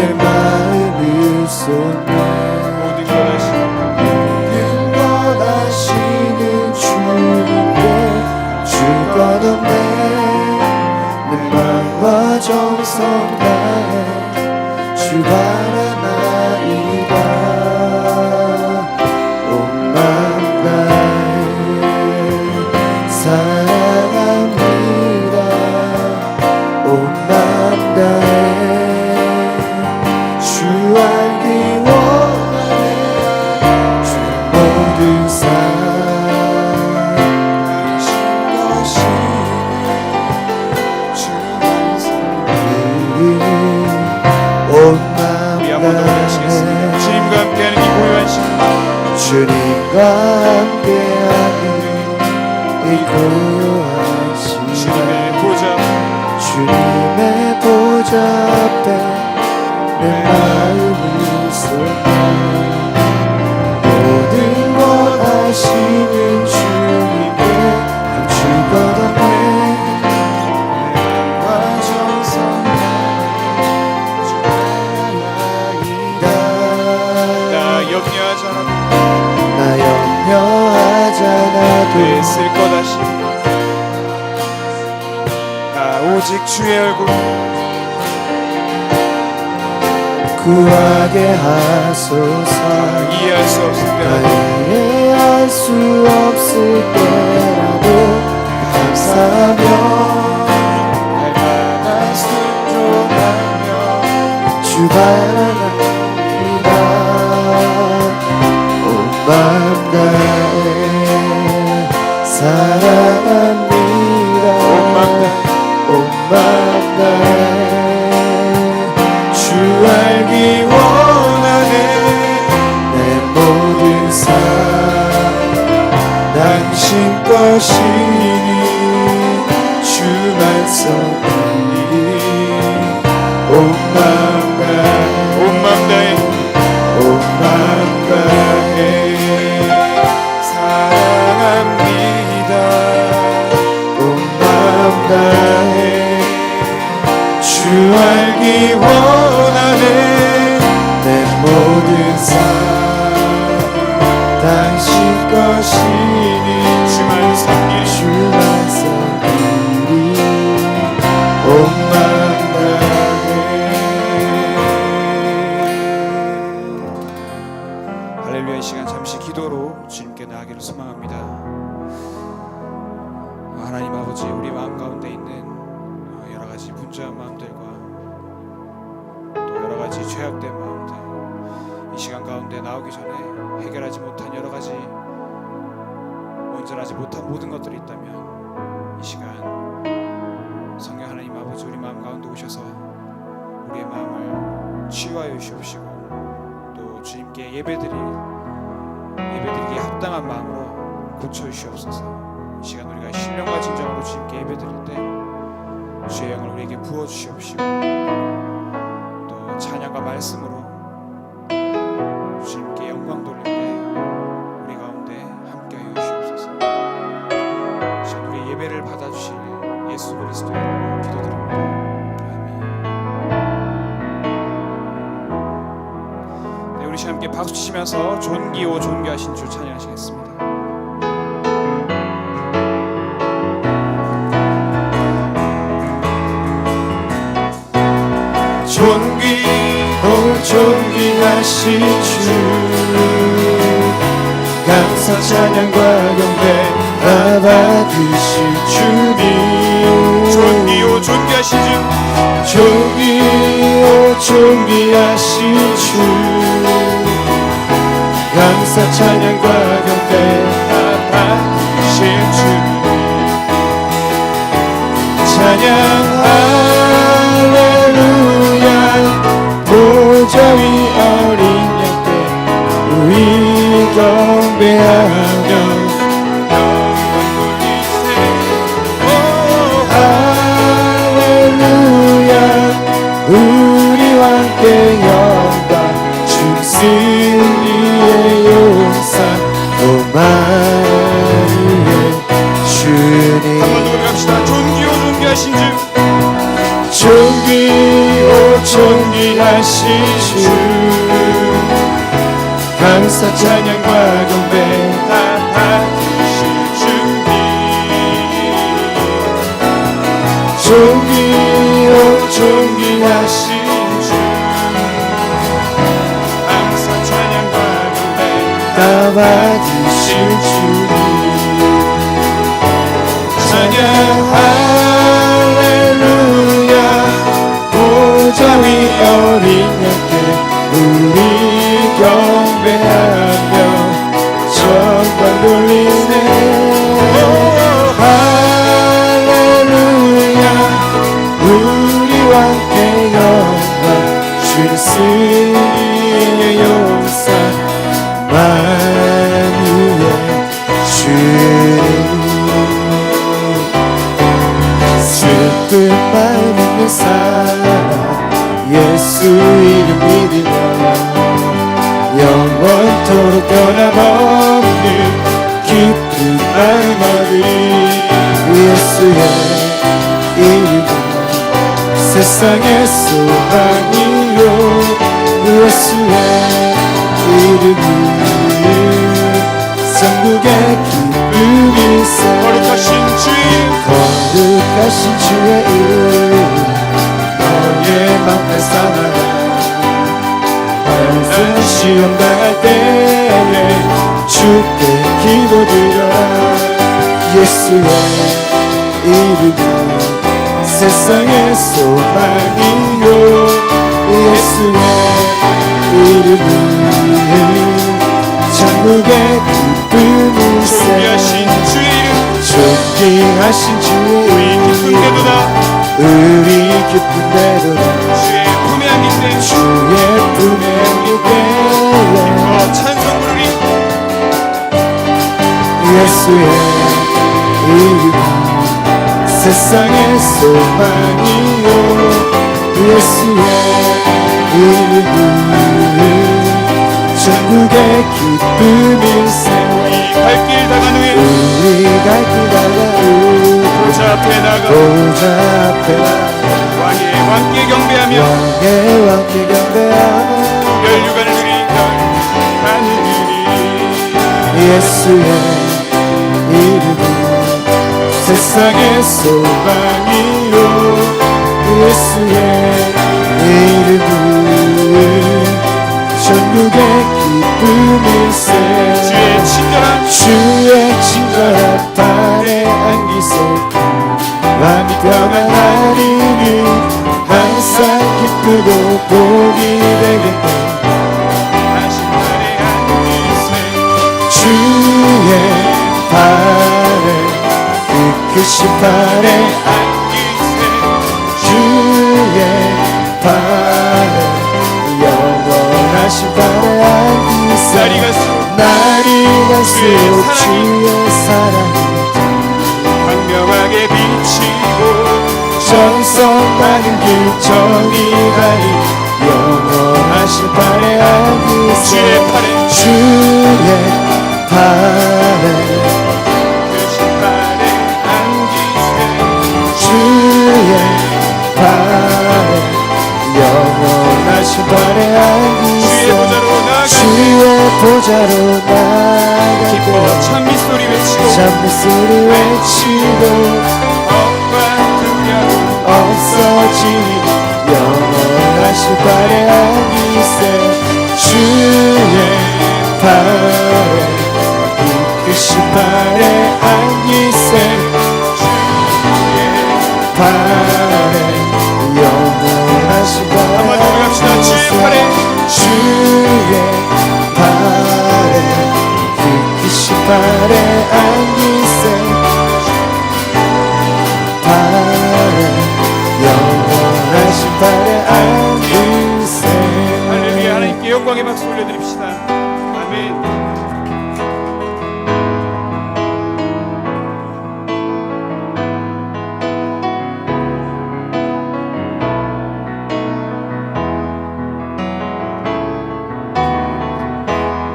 내 마음을 쏟네. 모든 것 하시는 주님께 줄 것 없네. 내 마음과 정성 다해 주 바라나이다. 온 마음 다해 사랑합니다. 온 마음 다해 주 알기 원하네. 주 모든 주님과 함께하는 이 고요한 시간, 주님과 함께하는 이 고요한 시간, 주님의 보좌 앞에 내 마음을 쏟네. 모든 것 하시는 주님께 감출 것 없네. 내 정성 나 염려하잖아도 쓸 것 하시. 오직 주의 얼굴 구하게 하소서. 이해할 수 없을 때라도 이해할 수 없을 때라도 감사하며 날마다 순종하며 주 바라나이다. 온 마음 다해 사랑합니다. 온 마음 다해 주 알기 원하네. 내 모든 삶 당신 것이니 주만 섬기니. 온 마음 다해 온 마음 다해 온 마음 다해 사랑합니다. 온 마음 다해 주 알기 원하네. 내 모든 삶 당신 것이니 주만 섬기리. 주만 섬기리. 온 마음 다해. 할렐루야. 이 시간 잠시 기도로 주님께 나아가기를 소망합니다. 하나님 아버지, 우리 마음 가운데 있는 여러 가지 분주한 마음들과 또 여러 가지 죄악된 마음들, 이 시간 가운데 나오기 전에 해결하지 못한 여러 가지 온전하지 못한 모든 것들이 있다면 이 시간 성령 하나님 아버지, 우리 마음 가운데 오셔서 우리의 마음을 치유하여 주시옵시고 또 주님께 예배드리기에 합당한 마음으로 고쳐주시옵소서. 이 시간 우리가 신령과 진정으로 주님께 예배드릴 때 주의 영을 우리에게 부어주시옵시고 또 찬양과 말씀으로 주님께 영광 돌릴 때 우리 가운데 함께하여 주시옵소서. 이 시간 우리의 예배를 받아주실 예수 그리스도의 이름으로 기도드립니다. 아멘. 네, 우리 시간 함께 박수 치시면서 존귀오 존귀하신 주 찬양하시겠습니다. 존귀하신 주 감사 찬양과 경배 다 받으실 주님. 존귀오 존귀하신 주 존귀하신 주 감사 찬양과 경배 다 받으실 주님. 찬양 할렐루야. 보좌 위 어린 양떼 우리 경배하며 할렐루야. 우리와 함께 영광 승리의 용사 오마니엘 주님. 한번 더 갑시다. 존귀오 존귀하신 주 존귀 존귀하신 주 감사 찬양과 경배 다 받으실 준비 존귀하신 주 감사 찬양과 경배 다 받으실 주님 찬양 할렐루야 보좌 위 어린 양께 우리 경배하며 전광 돌리네 할렐루야 우리와 함께 영광 주는 승리의 용사 만유의 주님 뜻만 있는 사람 예수 이름 믿으며 영원토록 변함없는 기쁜 마음 얻으리 예수의 이름은 세상의 소망이요 예수의 이름은 천국의 기쁨일세 거룩하신 주의 거룩하신 주의 이름 너의 맘에 삼아라 항상 시험 당할 때에 주께 기도드려라 예수의 이름은 세상의 소망이요 예수의 이름은 천국의 기쁨일세 존귀하신 주의 이름 존귀하신 주의 우리 기쁜데도다 우리 기쁜데도다 주의 품에 안길 때 주의 품에 안길 때에 찬송 부르리 예수의 이름 세상의 소망이요 예수의 이름 천국의 기쁨일세 우리 발길 다간 후에 우리 갈 길 다가 보좌 앞에 나가 보좌 앞에 나가 왕의 왕께 경배하며 왕의 왕께 경배하며 멸류관을 드리 하늘이 예수의 이름은 세상의 소망이요 예수의 이름은 전국의 기쁨일세 주의 친절한 주의 친절한 발에 안기세 마음이 평안하리니 항상 기쁘고 복이 되겠네 하신 날에 안기세 주의 발에 그 크신 발에 안기세 주의 발에 영원하신 발에 안기세 날이 갈수록 날이 갈수록 주의 주의 사랑이 광명하게 비치고 정성 많은 길 정이 가리 영원하신 발에 안기세 주의 팔에 주의 발에 크신 발에 안기세 주의 발에 영원하신 발에 안기세 주의 보좌로 나아가 주의 보좌로 나아갈 기뻐 때 찬미 소리 외치고 찬미 소리 외치고 억과 두려움 없어지니 영원하신 발에 안기세 주의 발에 이끄신 발에 안기세 주의 발에 영원하신 발에 한번 더 갑시다. 주의 팔에 주의 발에 이끄신 발에 안기세 발에 영원하신 발에 안기세 할렐루야 하나님께 영광의 박수 올려드립시다 아멘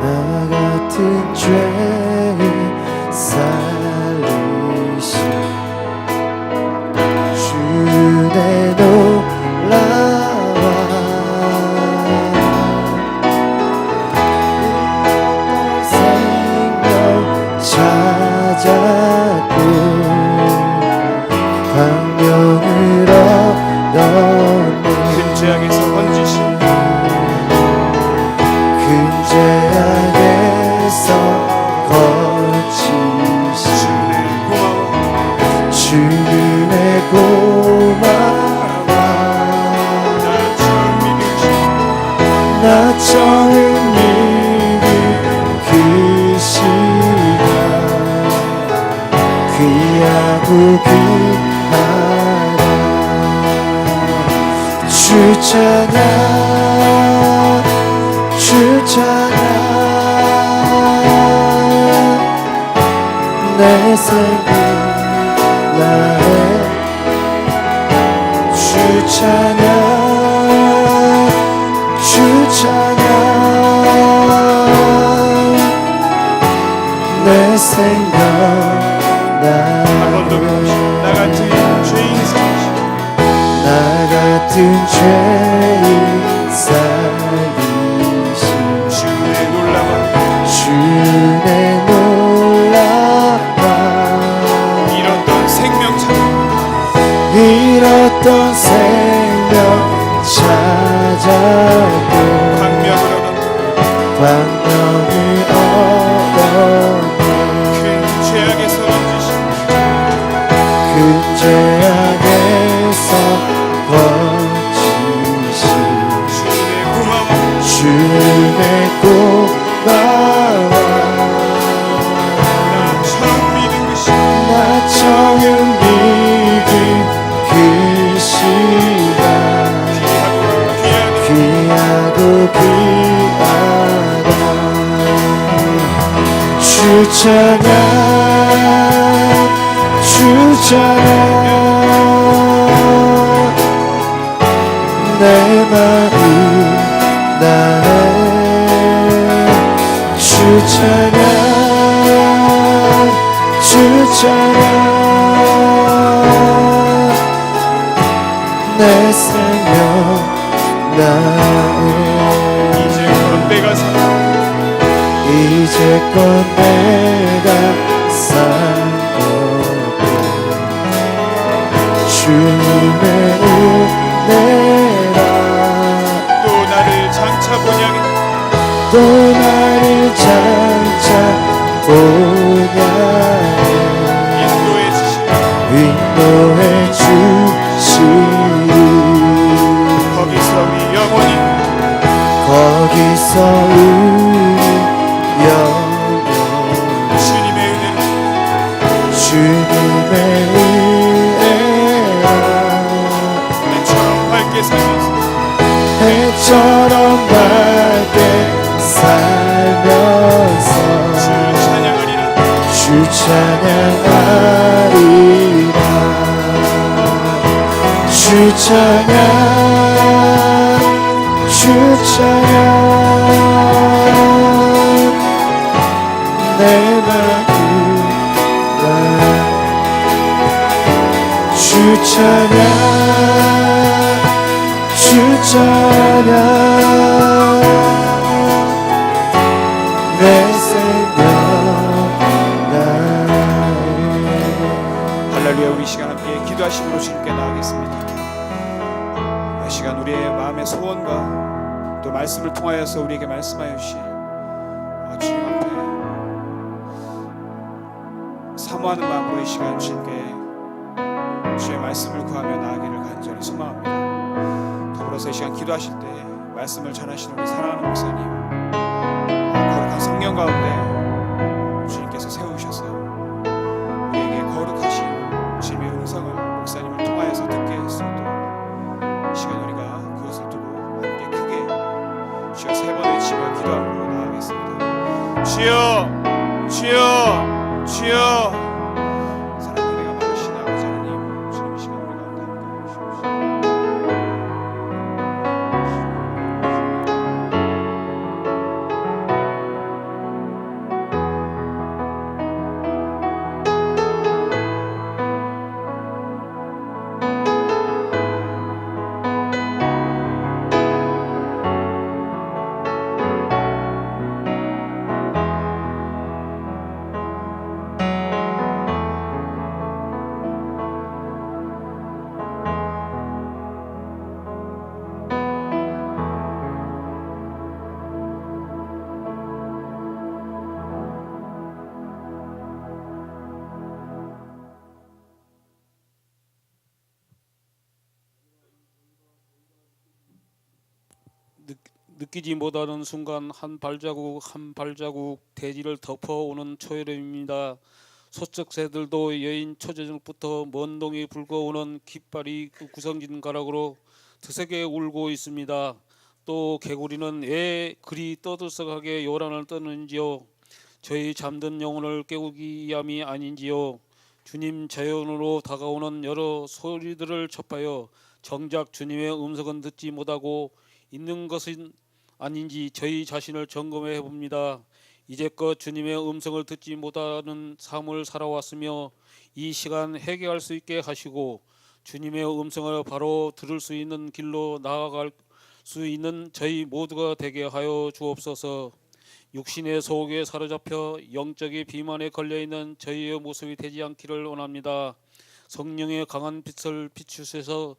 나 같은 죄인 살리신 주내 놀라와 죄악에서 건지신 그 죄악에서 건지신 주님의 고마워 나 처음 믿은 그 시간 귀하고 귀하다 주 찬양 주 찬양 내 생명 나의 주 찬양 주 찬양 내 생명 한번더 나 같은 죄인 살리신 나 같은 죄인 살리신 주의 놀라운 주의 놀라운 잃었던 생명 찾아 잃었던 생명 찾았고 광명을 얻었네 큰 죄악에서 건지신 큰 죄악에서 건지신 주의 고마워 주의 고마워 나 처음 믿은 그 시간 나 처음 믿은 그 시간 귀하고 귀하다 주 찬양 주 찬양 내 마음 나의 주 찬양 주 찬양 내 생명 나의 이제껏 내가 산 이제껏 내가 산 것들 주님의 은혜라 또 나를 장차 본향에 또 나를 장차 보냐에 인도해 주시며 인도해 주시리 거기서 우리 영원히 거기서 우리 영원히 주님의 은혜로 주님의 은혜라 내처럼 밝게 살면서 해처럼 밝게 살면서 주 찬양하리라 주 찬양하리라 주 찬양 주 찬양 내 마음 주 찬양 주 찬양 내 생명 할렐루야. 우리 시간 함께 기도하심으로 주님께 나아가겠습니다. 이 시간 우리의 마음의 소원과 또 말씀을 통하여서 우리에게 말씀하여 주신 주님 앞에 사모하는 마음으로 이 시간 주님께 주의 말씀을 구하며 나아가기를 간절히 소망합니다. 더불어서 이 시간 기도하실 때 말씀을 전하시는 우리 사랑하는 목사님 거룩한 성령 가운데 주님께서 세우셔서 우리에게 거룩하신 주님의 음성을 목사님을 통하여서 듣게 했습니다. 이 시간 우리가 그것을 두고 함께 크게 주여 세 번 외치며 기도함으로 나아가겠습니다. 주여 주여 주여 사랑의 은혜가 많으신 아버지 하나님 주님 이 시간 우리 가운데 함께 해주십시오. 느끼지 못하는 순간 한 발자국 한 발자국 대지를 덮어오는 초여름입니다. 소쩍 새들도 여인 초저녁부터 먼 동이 붉어오는 깃발이 구성진 가락으로 드세게 울고 있습니다. 또 개구리는 왜 그리 떠들썩하게 요란을 떠는지요? 저희 잠든 영혼을 깨우기 위함이 아닌지요? 주님 자연으로 다가오는 여러 소리들을 접하여 정작 주님의 음성은 듣지 못하고 있는 것은 아닌지 저희 자신을 점검해 봅니다. 이제껏 주님의 음성을 듣지 못하는 삶을 살아왔으며 이 시간 회개할 수 있게 하시고 주님의 음성을 바로 들을 수 있는 길로 나아갈 수 있는 저희 모두가 되게 하여 주옵소서. 육신의 속에 사로잡혀 영적인 비만에 걸려있는 저희의 모습이 되지 않기를 원합니다. 성령의 강한 빛을 비추셔서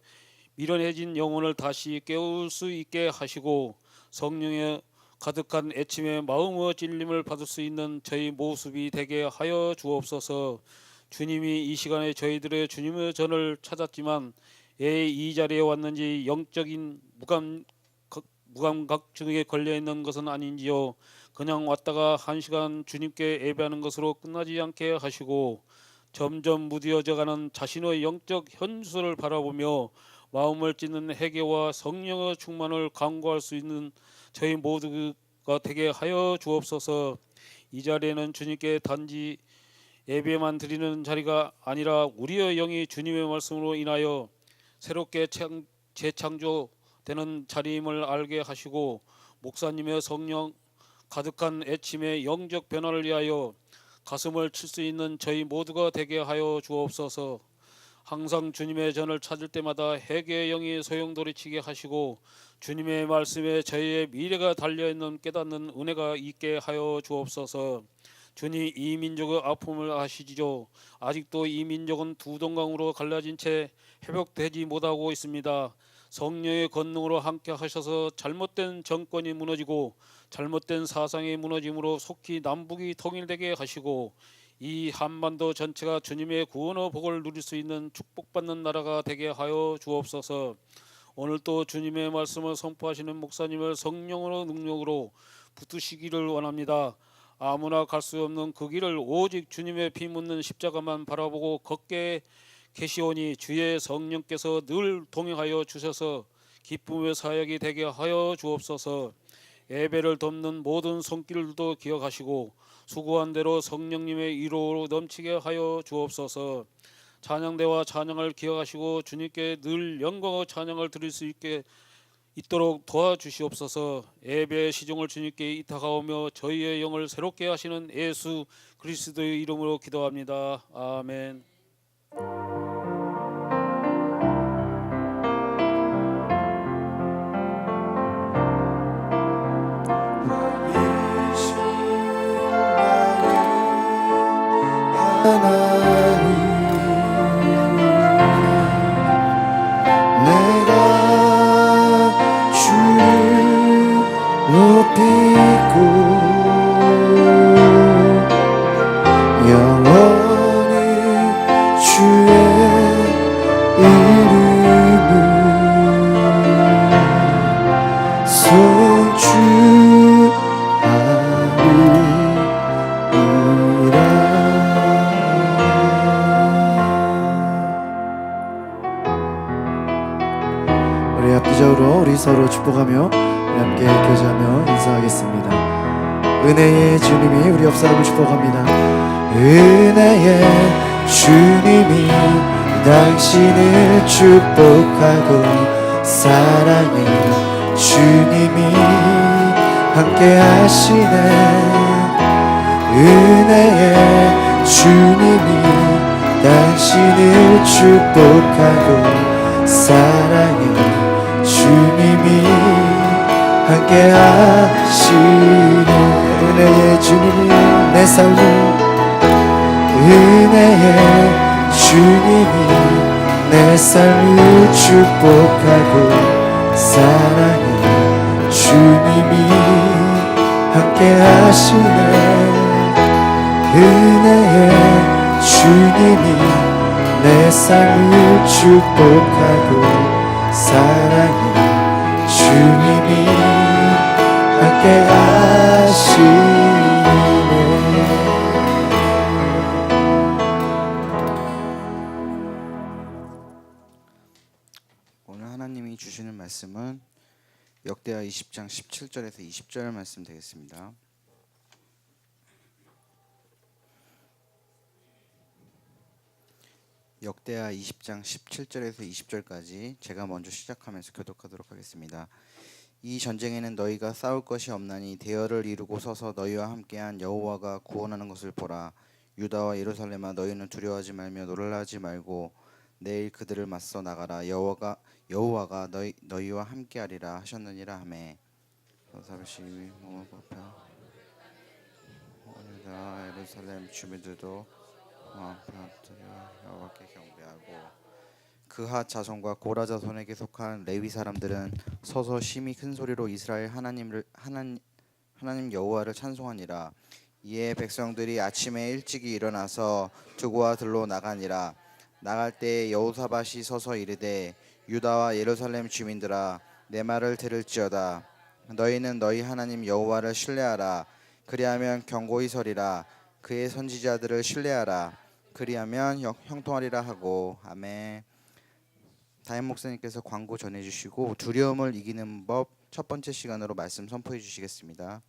미련해진 영혼을 다시 깨울 수 있게 하시고 성령의 가득한 애침의 마음의 찔림을 받을 수 있는 저희 모습이 되게 하여 주옵소서. 주님이 이 시간에 저희들의 주님의 전을 찾았지만 왜 이 자리에 왔는지 영적인 무감각증에 걸려있는 것은 아닌지요. 그냥 왔다가 한 시간 주님께 예배하는 것으로 끝나지 않게 하시고 점점 무뎌져가는 자신의 영적 현수를 바라보며 마음을 찢는 회개와 성령의 충만을 간구할 수 있는 저희 모두가 되게 하여 주옵소서. 이 자리에는 주님께 단지 예배만 드리는 자리가 아니라 우리의 영이 주님의 말씀으로 인하여 새롭게 재창조되는 자리임을 알게 하시고 목사님의 성령 가득한 애침의 영적 변화를 위하여 가슴을 칠 수 있는 저희 모두가 되게 하여 주옵소서. 항상 주님의 전을 찾을 때마다 회개의 영이 소용돌이치게 하시고 주님의 말씀에 저희의 미래가 달려있는 깨닫는 은혜가 있게 하여 주옵소서. 주님, 이 민족의 아픔을 아시지요. 아직도 이 민족은 두 동강으로 갈라진 채 회복되지 못하고 있습니다. 성령의 권능으로 함께 하셔서 잘못된 정권이 무너지고 잘못된 사상이 무너짐으로 속히 남북이 통일되게 하시고 이 한반도 전체가 주님의 구원의 복을 누릴 수 있는 축복받는 나라가 되게 하여 주옵소서. 오늘 또 주님의 말씀을 선포하시는 목사님을 성령으로 능력으로 붙드시기를 원합니다. 아무나 갈 수 없는 그 길을 오직 주님의 피 묻는 십자가만 바라보고 걷게 계시오니 주의 성령께서 늘 동행하여 주셔서 기쁨의 사역이 되게 하여 주옵소서. 예배를 돕는 모든 손길도 기억하시고 수고한 대로 성령님의 위로로 넘치게 하여 주옵소서. 찬양대와 찬양을 기억하시고 주님께 늘 영광의 찬양을 드릴 수 있도록 도와주시옵소서. 예배의 시종을 주님께 이탁하오며 저희의 영을 새롭게 하시는 예수 그리스도의 이름으로 기도합니다. 아멘. 내가 주를 높이고 영원히 주의 이름을 우리 합기적으로 우리 서로 축복하며 우리 함께 교제하며 인사하겠습니다. 은혜의 주님이 우리 옆 사람을 축복합니다. 은혜의 주님이 당신을 축복하고 사랑의 주님이 함께 하시네. 은혜의 주님이 당신을 축복하고 사랑의 주님이 함께 하시네. 은혜의 주님이 내 삶을 은혜의 주님이 내 삶을 축복하고 사랑의 주님이 함께 하시네. 은혜의 주님이 내 삶을 축복하고 사랑의 주님이 함께 가시네. 오늘 하나님이 주시는 말씀은 역대하 20장 17절에서 20절 말씀 되겠습니다. 역대하 20장 17절에서 20절까지 제가 먼저 시작하면서 교독하도록 하겠습니다. 이 전쟁에는 너희가 싸울 것이 없나니 대열을 이루고 서서 너희와 함께한 여호와가 구원하는 것을 보라. 유다와 예루살렘아 너희는 두려워하지 말며 놀라지 말고 내일 그들을 맞서 나가라. 여호와가 너희와 함께하리라 하셨느니라 하매 사르시 모압과 유다 예루살렘 주민들도 여호와께 경배하고 그핫 자손과 고라 자손에게 속한 레위 사람들은 서서 심히 큰 소리로 이스라엘 하나님 여호와를 찬송하니라. 이에 백성들이 아침에 일찍이 일어나서 두고와 들로 나가니라. 나갈 때 여호사밧이 서서 이르되 유다와 예루살렘 주민들아 내 말을 들을지어다. 너희는 너희 하나님 여호와를 신뢰하라. 그리하면 견고히 서리라. 그의 선지자들을 신뢰하라. 그리하면 형통하리라 하고. 아멘. 다임 목사님께서 광고 전해주시고 두려움을 이기는 법 첫 번째 시간으로 말씀 선포해 주시겠습니다.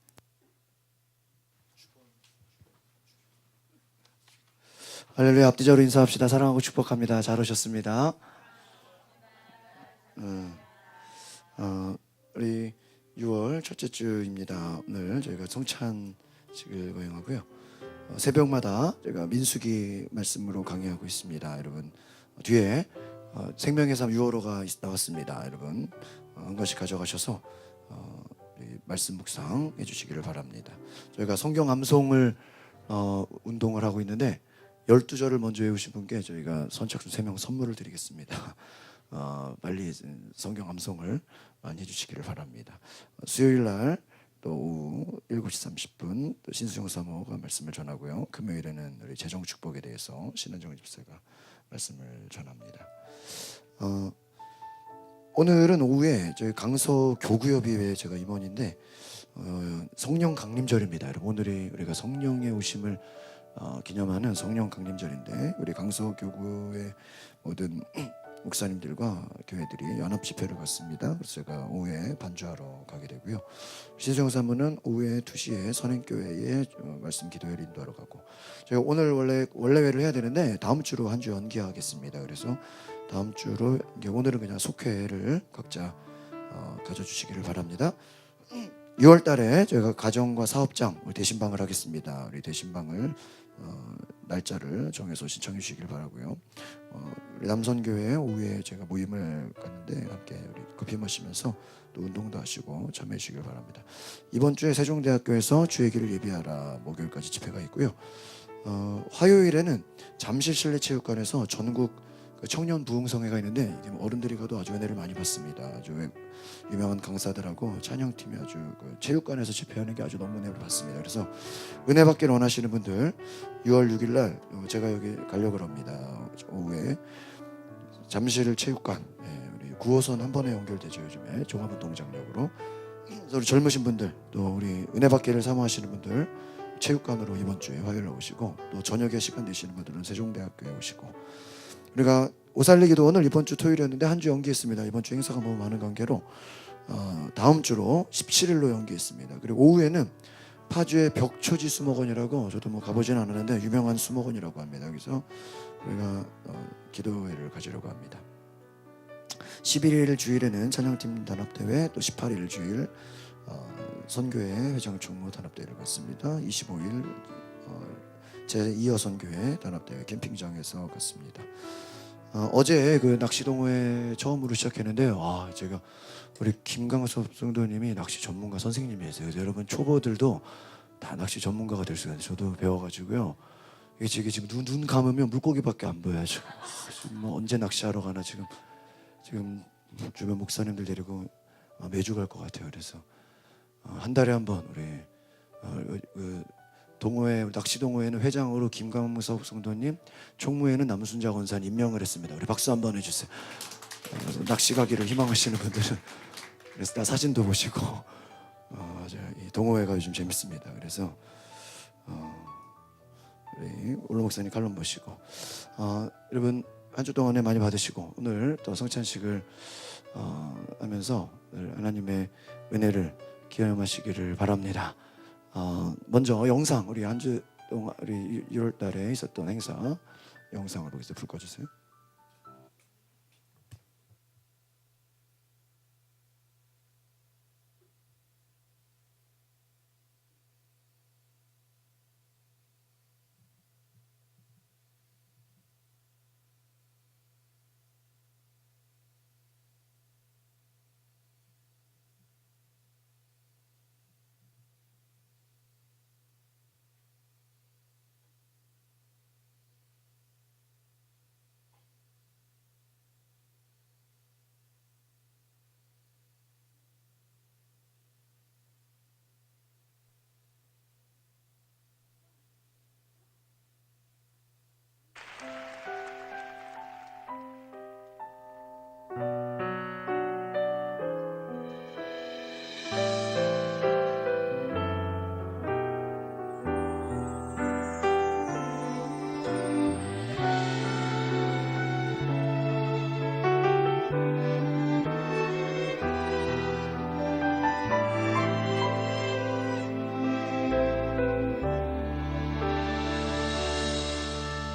할렐루야. 앞뒤적으로 인사합시다. 사랑하고 축복합니다. 잘 오셨습니다. 우리 6월 첫째 주입니다. 오늘 저희가 성찬식을 거행하고요. 새벽마다 제가 민수기 말씀으로 강의하고 있습니다. 여러분 뒤에 생명의 삶 6월호가 나왔습니다. 여러분 한 권씩 가져가셔서 말씀 묵상 해주시기를 바랍니다. 저희가 성경 암송을 운동을 하고 있는데 12절을 먼저 외우신 분께 저희가 선착순 3명 선물을 드리겠습니다. 빨리 성경 암송을 많이 해주시기를 바랍니다. 수요일 날 또 오후 7시 30분 또 신수정 사모가 말씀을 전하고요. 금요일에는 우리 재정 축복에 대해서 신은정 집사가 말씀을 전합니다. 오늘은 오후에 저희 강서 교구협의회 제가 임원인데 성령 강림절입니다. 여러분 오늘이 우리가 성령의 오심을 기념하는 성령 강림절인데 우리 강서 교구의 모든 목사님들과 교회들이 연합 집회를 갔습니다. 그래서 제가 오후에 반주하러 가게 되고요. 신수정 사모는 오후에 2시에 선행교회에 말씀 기도회를 인도하러 가고 제가 오늘 원래회를 해야 되는데 다음 주로 한 주 연기하겠습니다. 그래서 다음 주로 오늘은 그냥 속회를 각자 가져주시기를 바랍니다. 6월 달에 저희가 가정과 사업장 우리 대신방을 하겠습니다. 우리 대신방을 날짜를 정해서 신청해 주시길 바라고요. 우리 남선교회 오후에 제가 모임을 갔는데 함께 우리 커피 마시면서 또 운동도 하시고 참여해 주시길 바랍니다. 이번 주에 세종대학교에서 주의 길을 예비하라 목요일까지 집회가 있고요. 화요일에는 잠실 실내체육관에서 전국 청년 부흥성회가 있는데 어른들이 가도 아주 은혜를 많이 받습니다. 아주 유명한 강사들하고 찬양팀이 아주 체육관에서 집회하는 게 아주 너무 은혜를 받습니다. 그래서 은혜 받기를 원하시는 분들 6월 6일 날 제가 여기 가려고 합니다. 오후에 잠실 체육관 우리 9호선 한 번에 연결되죠. 요즘에 종합운동장역으로. 그래서 우리 젊으신 분들 또 우리 은혜 받기를 사모하시는 분들 체육관으로 이번 주에 화요일에 오시고 또 저녁에 시간 되시는 분들은 세종대학교에 오시고 우리가 오살리기도 오늘 이번 주 토요일이었는데 한 주 연기했습니다. 이번 주 행사가 너무 많은 관계로 다음 주로 17일로 연기했습니다. 그리고 오후에는 파주의 벽초지 수목원이라고 저도 뭐 가보지는 않았는데 유명한 수목원이라고 합니다. 그래서 우리가 기도회를 가지려고 합니다. 11일 주일에는 찬양팀 단합대회 또 18일 주일 선교회 회장 총무 단합대회를 갖습니다. 25일 제2여 선교회 단합대회 캠핑장에서 갔습니다. 어제 그 낚시동호회 처음으로 시작했는데요. 제가 우리 김강섭 성도님이 낚시 전문가 선생님이세요. 여러분 초보들도 다 낚시 전문가가 될 수가 있어요. 저도 배워가지고요. 이게 지금 눈 감으면 물고기밖에 안 보여요. 지금 뭐 언제 낚시하러 가나 지금 주변 목사님들 데리고 매주 갈 것 같아요. 그래서 한 달에 한 번 우리 동호회 낚시 동호회는 회장으로 김강섭 성도님, 총무회는 남순자 권사님 임명을 했습니다. 우리 박수 한번 해주세요. 낚시 가기를 희망하시는 분들은 그래서 나 사진도 보시고 동호회가 요즘 재밌습니다. 그래서 우리 올로 목사님 칼럼 보시고 여러분 한 주 동안에 많이 받으시고 오늘 또 성찬식을 하면서 늘 하나님의 은혜를 기념하시기를 바랍니다. 먼저 영상 우리 한 주 동안 우리 6월 달에 있었던 행사 영상으로 이제 불 꺼주세요.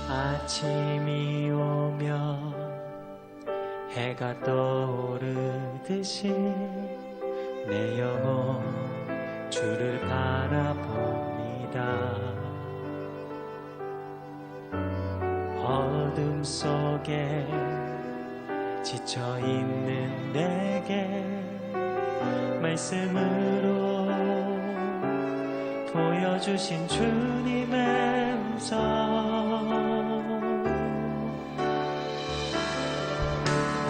아침이 오면 해가 떠오르듯이 내 영혼 주를 바라봅니다. 어둠 속에 지쳐있는 내게 말씀으로 보여주신 주님의 음성.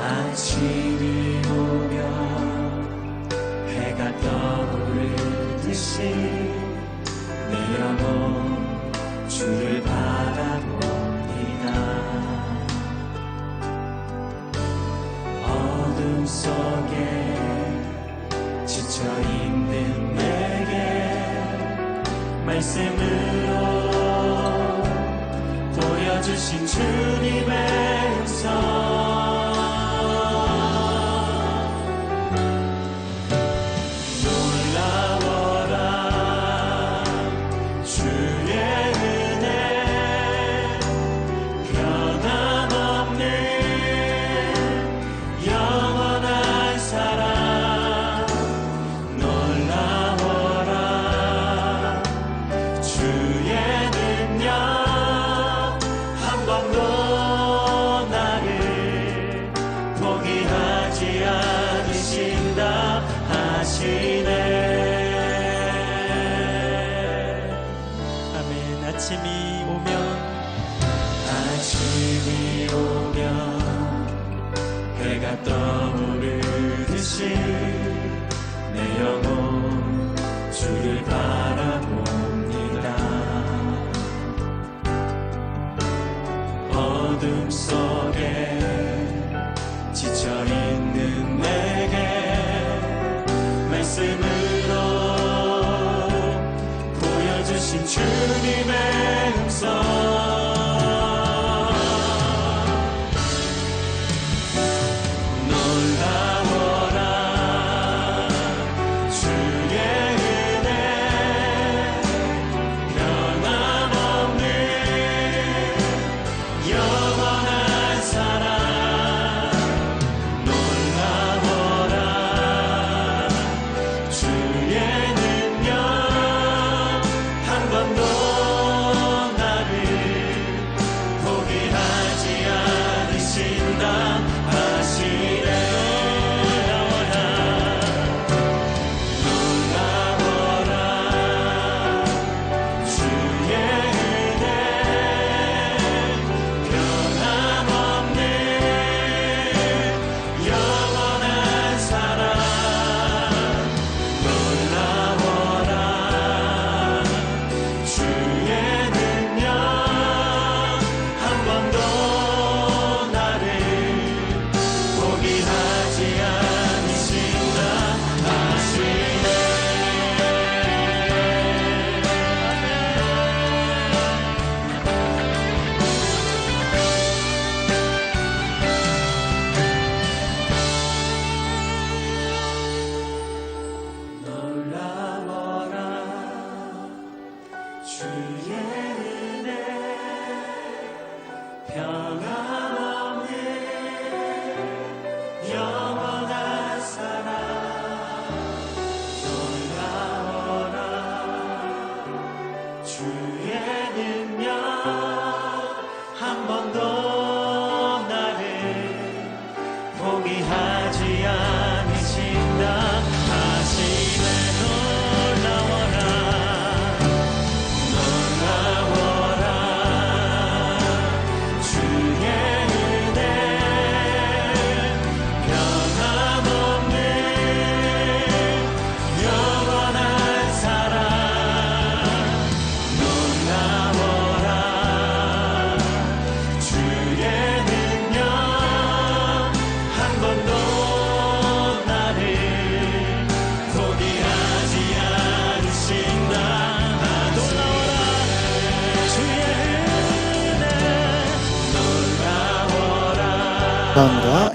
아침이 오면 해가 떠오르듯이 내 영혼 주를 바라봅니다. 어둠 속에 지쳐있는 내게 말씀으로 보여주신 주님의 음성. 아침이 오면 해가 떠오르듯이 내 영혼 주를 바라봅니다. 어둠 속에 지쳐있는 내게 말씀으로 보여주신 주님의 음성. 주의 능력 한 번도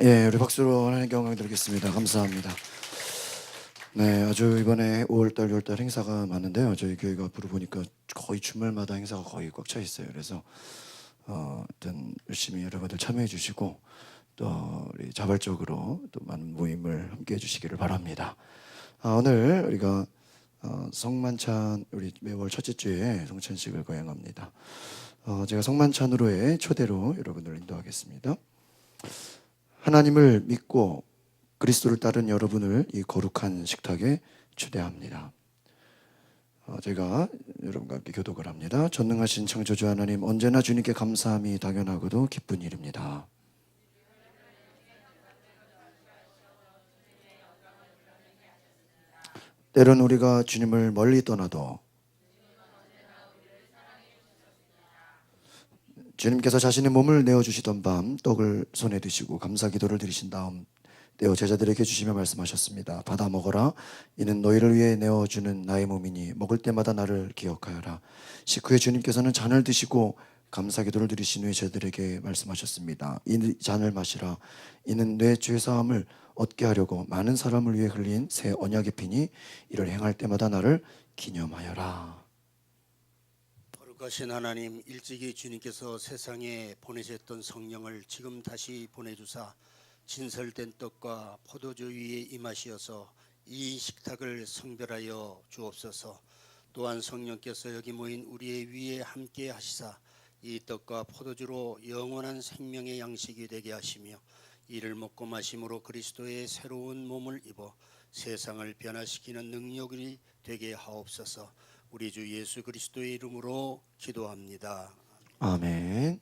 예, 우리 박수로 하나님께 영광 드리겠습니다. 감사합니다. 네, 아주 이번에 5월달, 6월달 행사가 많은데요. 저희 교회가 앞으로 보니까 거의 주말마다 행사가 거의 꽉 차 있어요. 그래서 어떤 열심히 여러분들 참여해 주시고 또 우리 자발적으로 또 많은 모임을 함께 해주시기를 바랍니다. 오늘 우리가 성만찬 우리 매월 첫째 주에 성찬식을 거행합니다. 제가 성만찬으로의 초대로 여러분을 인도하겠습니다. 하나님을 믿고 그리스도를 따른 여러분을 이 거룩한 식탁에 초대합니다. 제가 여러분과 함께 교독을 합니다. 전능하신 창조주 하나님, 언제나 주님께 감사함이 당연하고도 기쁜 일입니다. 때론 우리가 주님을 멀리 떠나도 주님께서 자신의 몸을 내어주시던 밤 떡을 손에 드시고 감사기도를 드리신 다음 떼어 제자들에게 주시며 말씀하셨습니다. 받아 먹어라. 이는 너희를 위해 내어주는 나의 몸이니 먹을 때마다 나를 기억하여라. 식후에 주님께서는 잔을 드시고 감사기도를 드리신 후에 제자들에게 말씀하셨습니다. 이 잔을 마시라. 이는 내 죄사함을 얻게 하려고 많은 사람을 위해 흘린 새 언약의 피니 이를 행할 때마다 나를 기념하여라. 거룩하신 하나님, 일찍이 주님께서 세상에 보내셨던 성령을 지금 다시 보내주사 진설된 떡과 포도주 위에 임하시어서 이 식탁을 성별하여 주옵소서. 또한 성령께서 여기 모인 우리의 위에 함께 하시사 이 떡과 포도주로 영원한 생명의 양식이 되게 하시며 이를 먹고 마심으로 그리스도의 새로운 몸을 입어 세상을 변화시키는 능력이 되게 하옵소서. 우리 주 예수 그리스도의 이름으로 기도합니다. 아멘.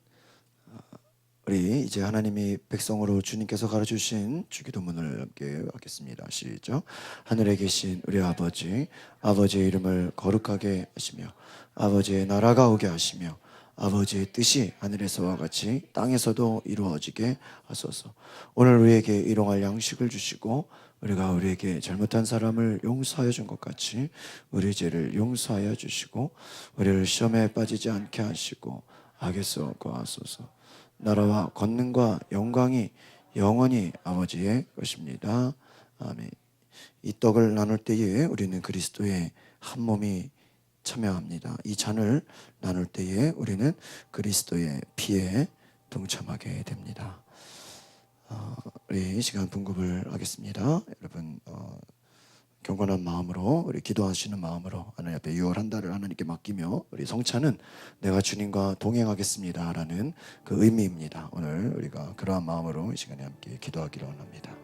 우리 이제 하나님이 백성으로 주님께서 가르쳐주신 주기도문을 함께 하겠습니다. 시작. 하늘에 계신 우리 아버지, 아버지의 이름을 거룩하게 하시며 아버지의 나라가 오게 하시며 아버지의 뜻이 하늘에서와 같이 땅에서도 이루어지게 하소서. 오늘 우리에게 일용할 양식을 주시고 우리가 우리에게 잘못한 사람을 용서하여 준 것 같이 우리 죄를 용서하여 주시고 우리를 시험에 빠지지 않게 하시고 악에서 구하소서. 나라와 권능과 영광이 영원히 아버지의 것입니다. 아멘. 이 떡을 나눌 때에 우리는 그리스도의 한 몸이 참여합니다. 이 잔을 나눌 때에 우리는 그리스도의 피에 동참하게 됩니다. 우리 시간 분급을 하겠습니다. 여러분 경건한 마음으로 우리 기도하시는 마음으로 하나님 앞에 6월 한 달을 하나님께 맡기며 우리 성찬은 내가 주님과 동행하겠습니다라는 그 의미입니다. 오늘 우리가 그러한 마음으로 이 시간에 함께 기도하기를 원합니다.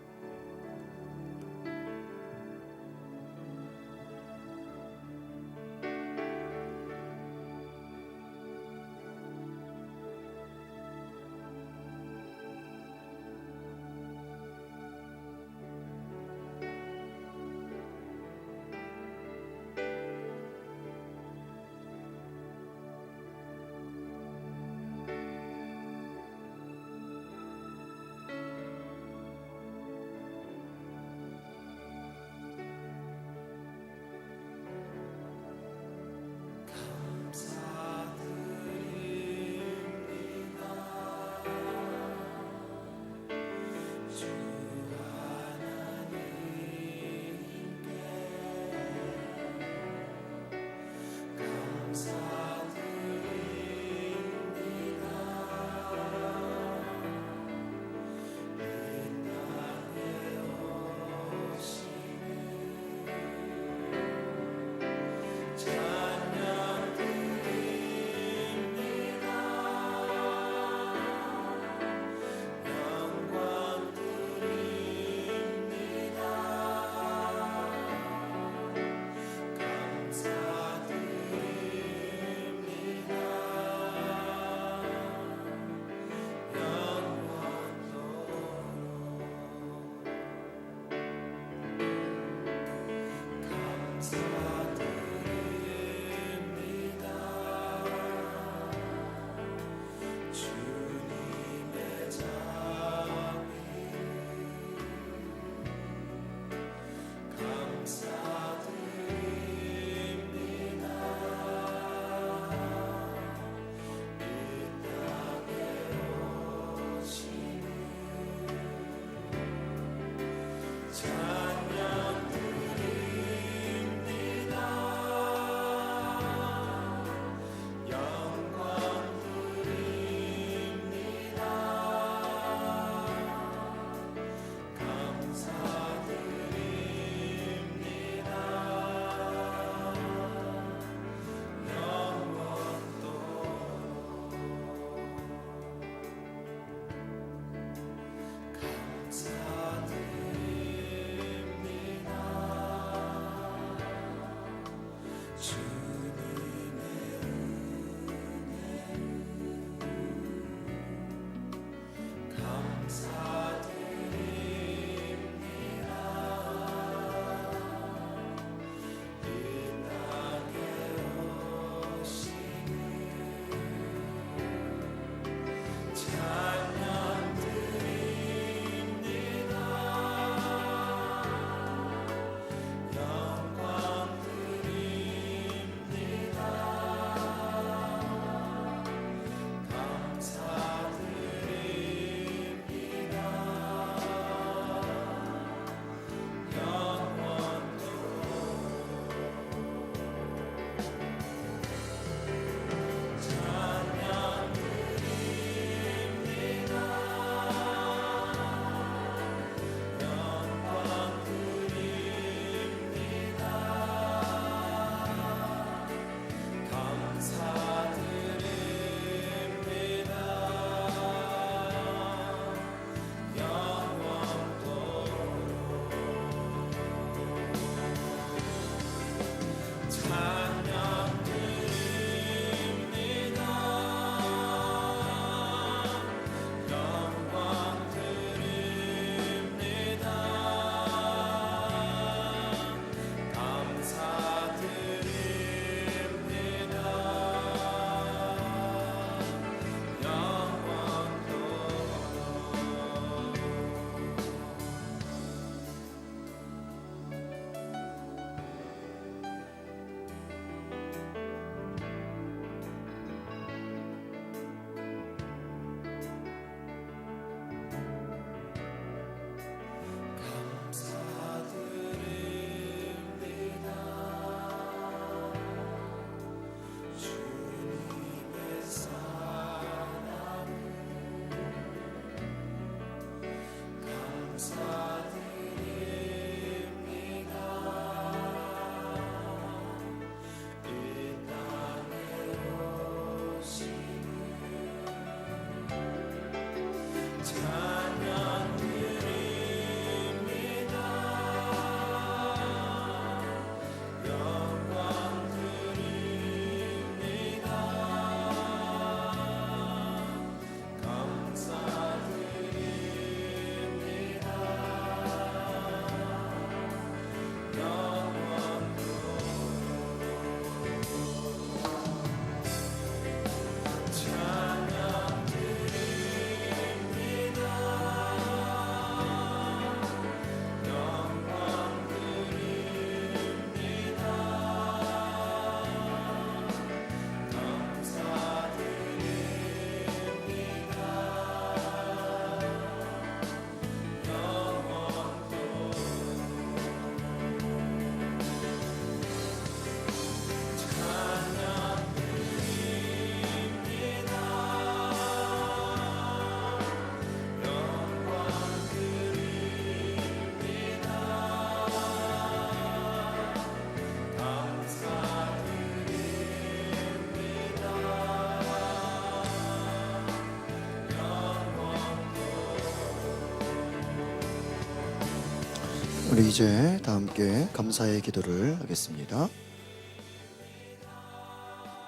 우리 이제 다 함께 감사의 기도를 하겠습니다.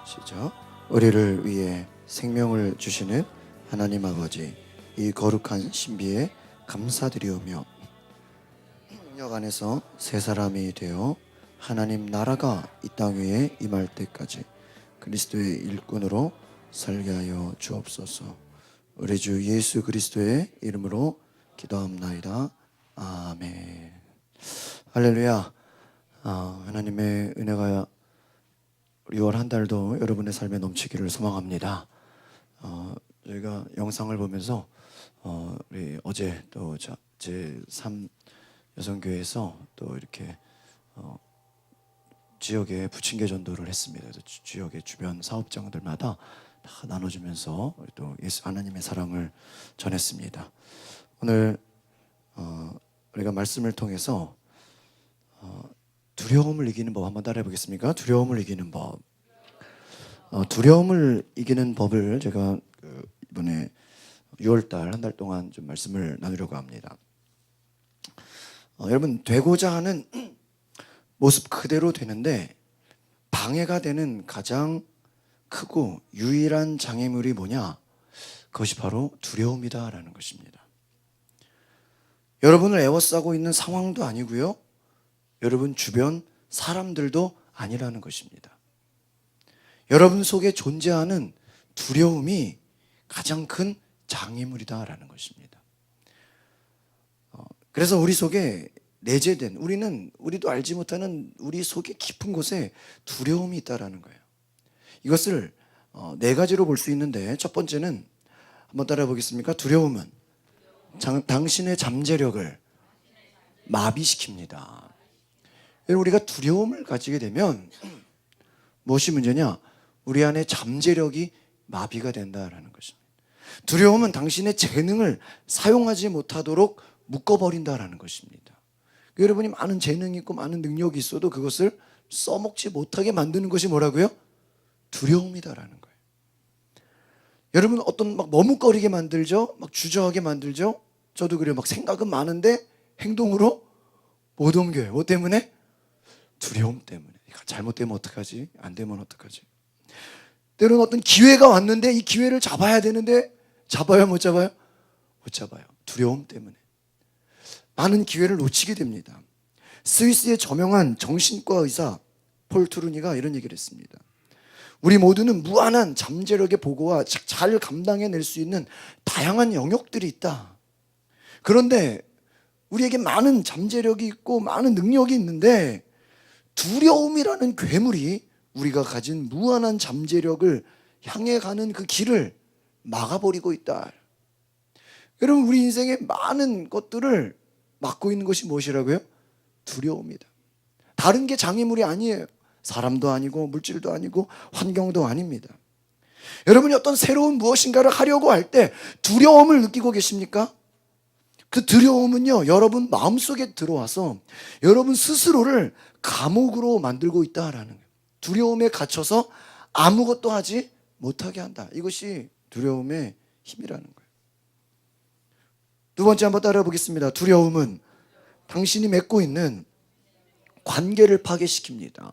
시작. 우리를 위해 생명을 주시는 하나님 아버지, 이 거룩한 신비에 감사드리오며 역 안에서 새 사람이 되어 하나님 나라가 이 땅 위에 임할 때까지 그리스도의 일꾼으로 살게 하여 주옵소서. 우리 주 예수 그리스도의 이름으로 기도합나이다. 아멘. 할렐루야. 하나님의 은혜가 6월 한 달도 여러분의 삶에 넘치기를 소망합니다. 저희가 영상을 보면서 우리 어제 또 제3 여성교회에서 또 이렇게 지역에 부침개 전도를 했습니다. 지역의 주변 사업장들마다 다 나눠주면서 또 예수 하나님의 사랑을 전했습니다. 오늘 우리가 말씀을 통해서 두려움을 이기는 법 한번 따라해 보겠습니까? 두려움을 이기는 법. 두려움을 이기는 법을 제가 이번에 6월달 한 달 동안 좀 말씀을 나누려고 합니다. 여러분, 되고자 하는 모습 그대로 되는데 방해가 되는 가장 크고 유일한 장애물이 뭐냐? 그것이 바로 두려움이다라는 것입니다. 여러분을 애워싸고 있는 상황도 아니고요, 여러분 주변 사람들도 아니라는 것입니다. 여러분 속에 존재하는 두려움이 가장 큰 장애물이다라는 것입니다. 그래서 우리 속에 내재된, 우리도 알지 못하는 우리 속에 깊은 곳에 두려움이 있다라는 거예요. 이것을 네 가지로 볼 수 있는데, 첫 번째는 한번 따라해 보겠습니까? 두려움은 당신의 잠재력을 마비시킵니다. 우리가 두려움을 가지게 되면 무엇이 문제냐? 우리 안에 잠재력이 마비가 된다라는 것입니다. 두려움은 당신의 재능을 사용하지 못하도록 묶어버린다라는 것입니다. 여러분이 많은 재능이 있고 많은 능력이 있어도 그것을 써먹지 못하게 만드는 것이 뭐라고요? 두려움이다라는 거예요. 여러분 어떤 막 머뭇거리게 만들죠? 막 주저하게 만들죠? 저도 그래요. 막 생각은 많은데 행동으로 못 옮겨요. 뭐 때문에? 두려움 때문에. 잘못되면 어떡하지? 안 되면 어떡하지? 때로는 어떤 기회가 왔는데 이 기회를 잡아야 되는데 잡아요? 못 잡아요? 못 잡아요. 두려움 때문에. 많은 기회를 놓치게 됩니다. 스위스의 저명한 정신과 의사 폴 트루니가 이런 얘기를 했습니다. 우리 모두는 무한한 잠재력의 보고와 잘 감당해낼 수 있는 다양한 영역들이 있다. 그런데 우리에게 많은 잠재력이 있고 많은 능력이 있는데 두려움이라는 괴물이 우리가 가진 무한한 잠재력을 향해 가는 그 길을 막아버리고 있다. 여러분, 우리 인생의 많은 것들을 막고 있는 것이 무엇이라고요? 두려움이다. 다른 게 장애물이 아니에요. 사람도 아니고 물질도 아니고 환경도 아닙니다. 여러분이 어떤 새로운 무엇인가를 하려고 할 때 두려움을 느끼고 계십니까? 그 두려움은요, 여러분 마음속에 들어와서 여러분 스스로를 감옥으로 만들고 있다라는 거예요. 두려움에 갇혀서 아무것도 하지 못하게 한다. 이것이 두려움의 힘이라는 거예요. 두 번째 한번 따라해 보겠습니다. 두려움은 당신이 맺고 있는 관계를 파괴시킵니다.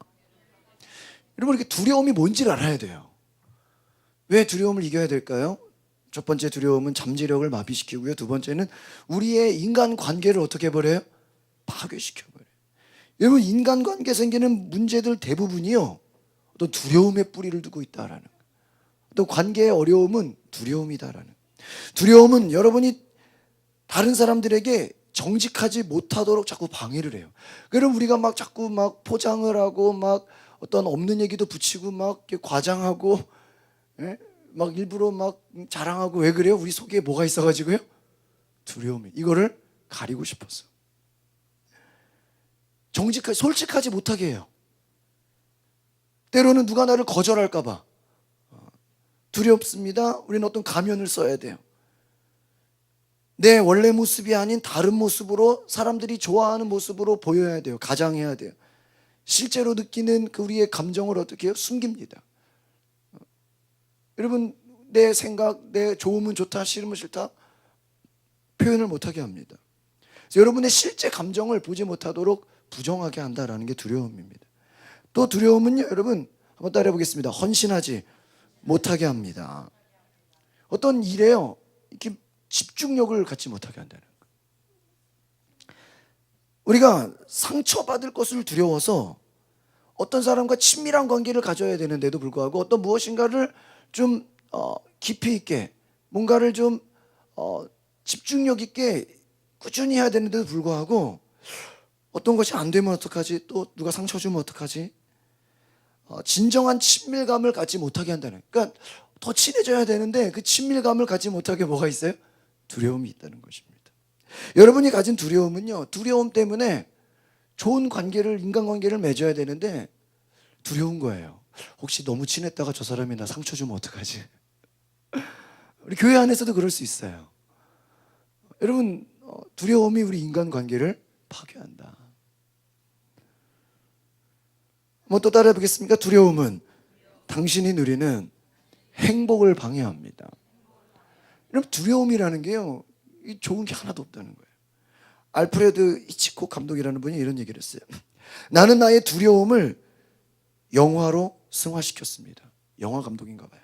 여러분, 이렇게 두려움이 뭔지를 알아야 돼요. 왜 두려움을 이겨야 될까요? 첫 번째 두려움은 잠재력을 마비시키고요. 두 번째는 우리의 인간관계를 어떻게 해버려요? 파괴시켜버려요. 여러분, 인간관계에 생기는 문제들 대부분이요, 또 두려움의 뿌리를 두고 있다라는 거예요. 또 관계의 어려움은 두려움이다라는 거예요. 두려움은 여러분이 다른 사람들에게 정직하지 못하도록 자꾸 방해를 해요. 그럼 우리가 막 자꾸 막 포장을 하고 막 어떤 없는 얘기도 붙이고 막 과장하고, 막 일부러 막 자랑하고. 왜 그래요? 우리 속에 뭐가 있어가지고요? 두려움이. 이거를 가리고 싶어서. 정직하지, 솔직하지 못하게 해요. 때로는 누가 나를 거절할까봐 두렵습니다. 우리는 어떤 가면을 써야 돼요. 내 원래 모습이 아닌 다른 모습으로, 사람들이 좋아하는 모습으로 보여야 돼요. 가장해야 돼요. 실제로 느끼는 그 우리의 감정을 어떻게 해요? 숨깁니다. 여러분, 내 생각, 내 좋으면 좋다, 싫으면 싫다 표현을 못하게 합니다. 그래서 여러분의 실제 감정을 보지 못하도록 부정하게 한다라는 게 두려움입니다. 또 두려움은요, 여러분 한번 따라해 보겠습니다. 헌신하지 못하게 합니다. 어떤 일에요, 이렇게 집중력을 갖지 못하게 한다는 거예요. 우리가 상처받을 것을 두려워서 어떤 사람과 친밀한 관계를 가져야 되는데도 불구하고 어떤 무엇인가를 좀 깊이 있게 뭔가를 좀 집중력 있게 꾸준히 해야 되는데도 불구하고 어떤 것이 안 되면 어떡하지? 또 누가 상처 주면 어떡하지? 진정한 친밀감을 갖지 못하게 한다는, 그러니까 더 친해져야 되는데 그 친밀감을 갖지 못하게 뭐가 있어요? 두려움이 있다는 것입니다. 여러분이 가진 두려움은요, 두려움 때문에 좋은 관계를, 인간관계를 맺어야 되는데 두려운 거예요. 혹시 너무 친했다가 저 사람이 나 상처 주면 어떡하지? 우리 교회 안에서도 그럴 수 있어요. 여러분, 두려움이 우리 인간관계를 파괴한다. 한번 또 따라해 보겠습니까? 두려움은 당신이 누리는 행복을 방해합니다. 여러분, 두려움이라는 게요, 좋은 게 하나도 없다는 거예요. 알프레드 히치콕 감독이라는 분이 이런 얘기를 했어요. 나는 나의 두려움을 영화로 승화시켰습니다. 영화 감독인가 봐요.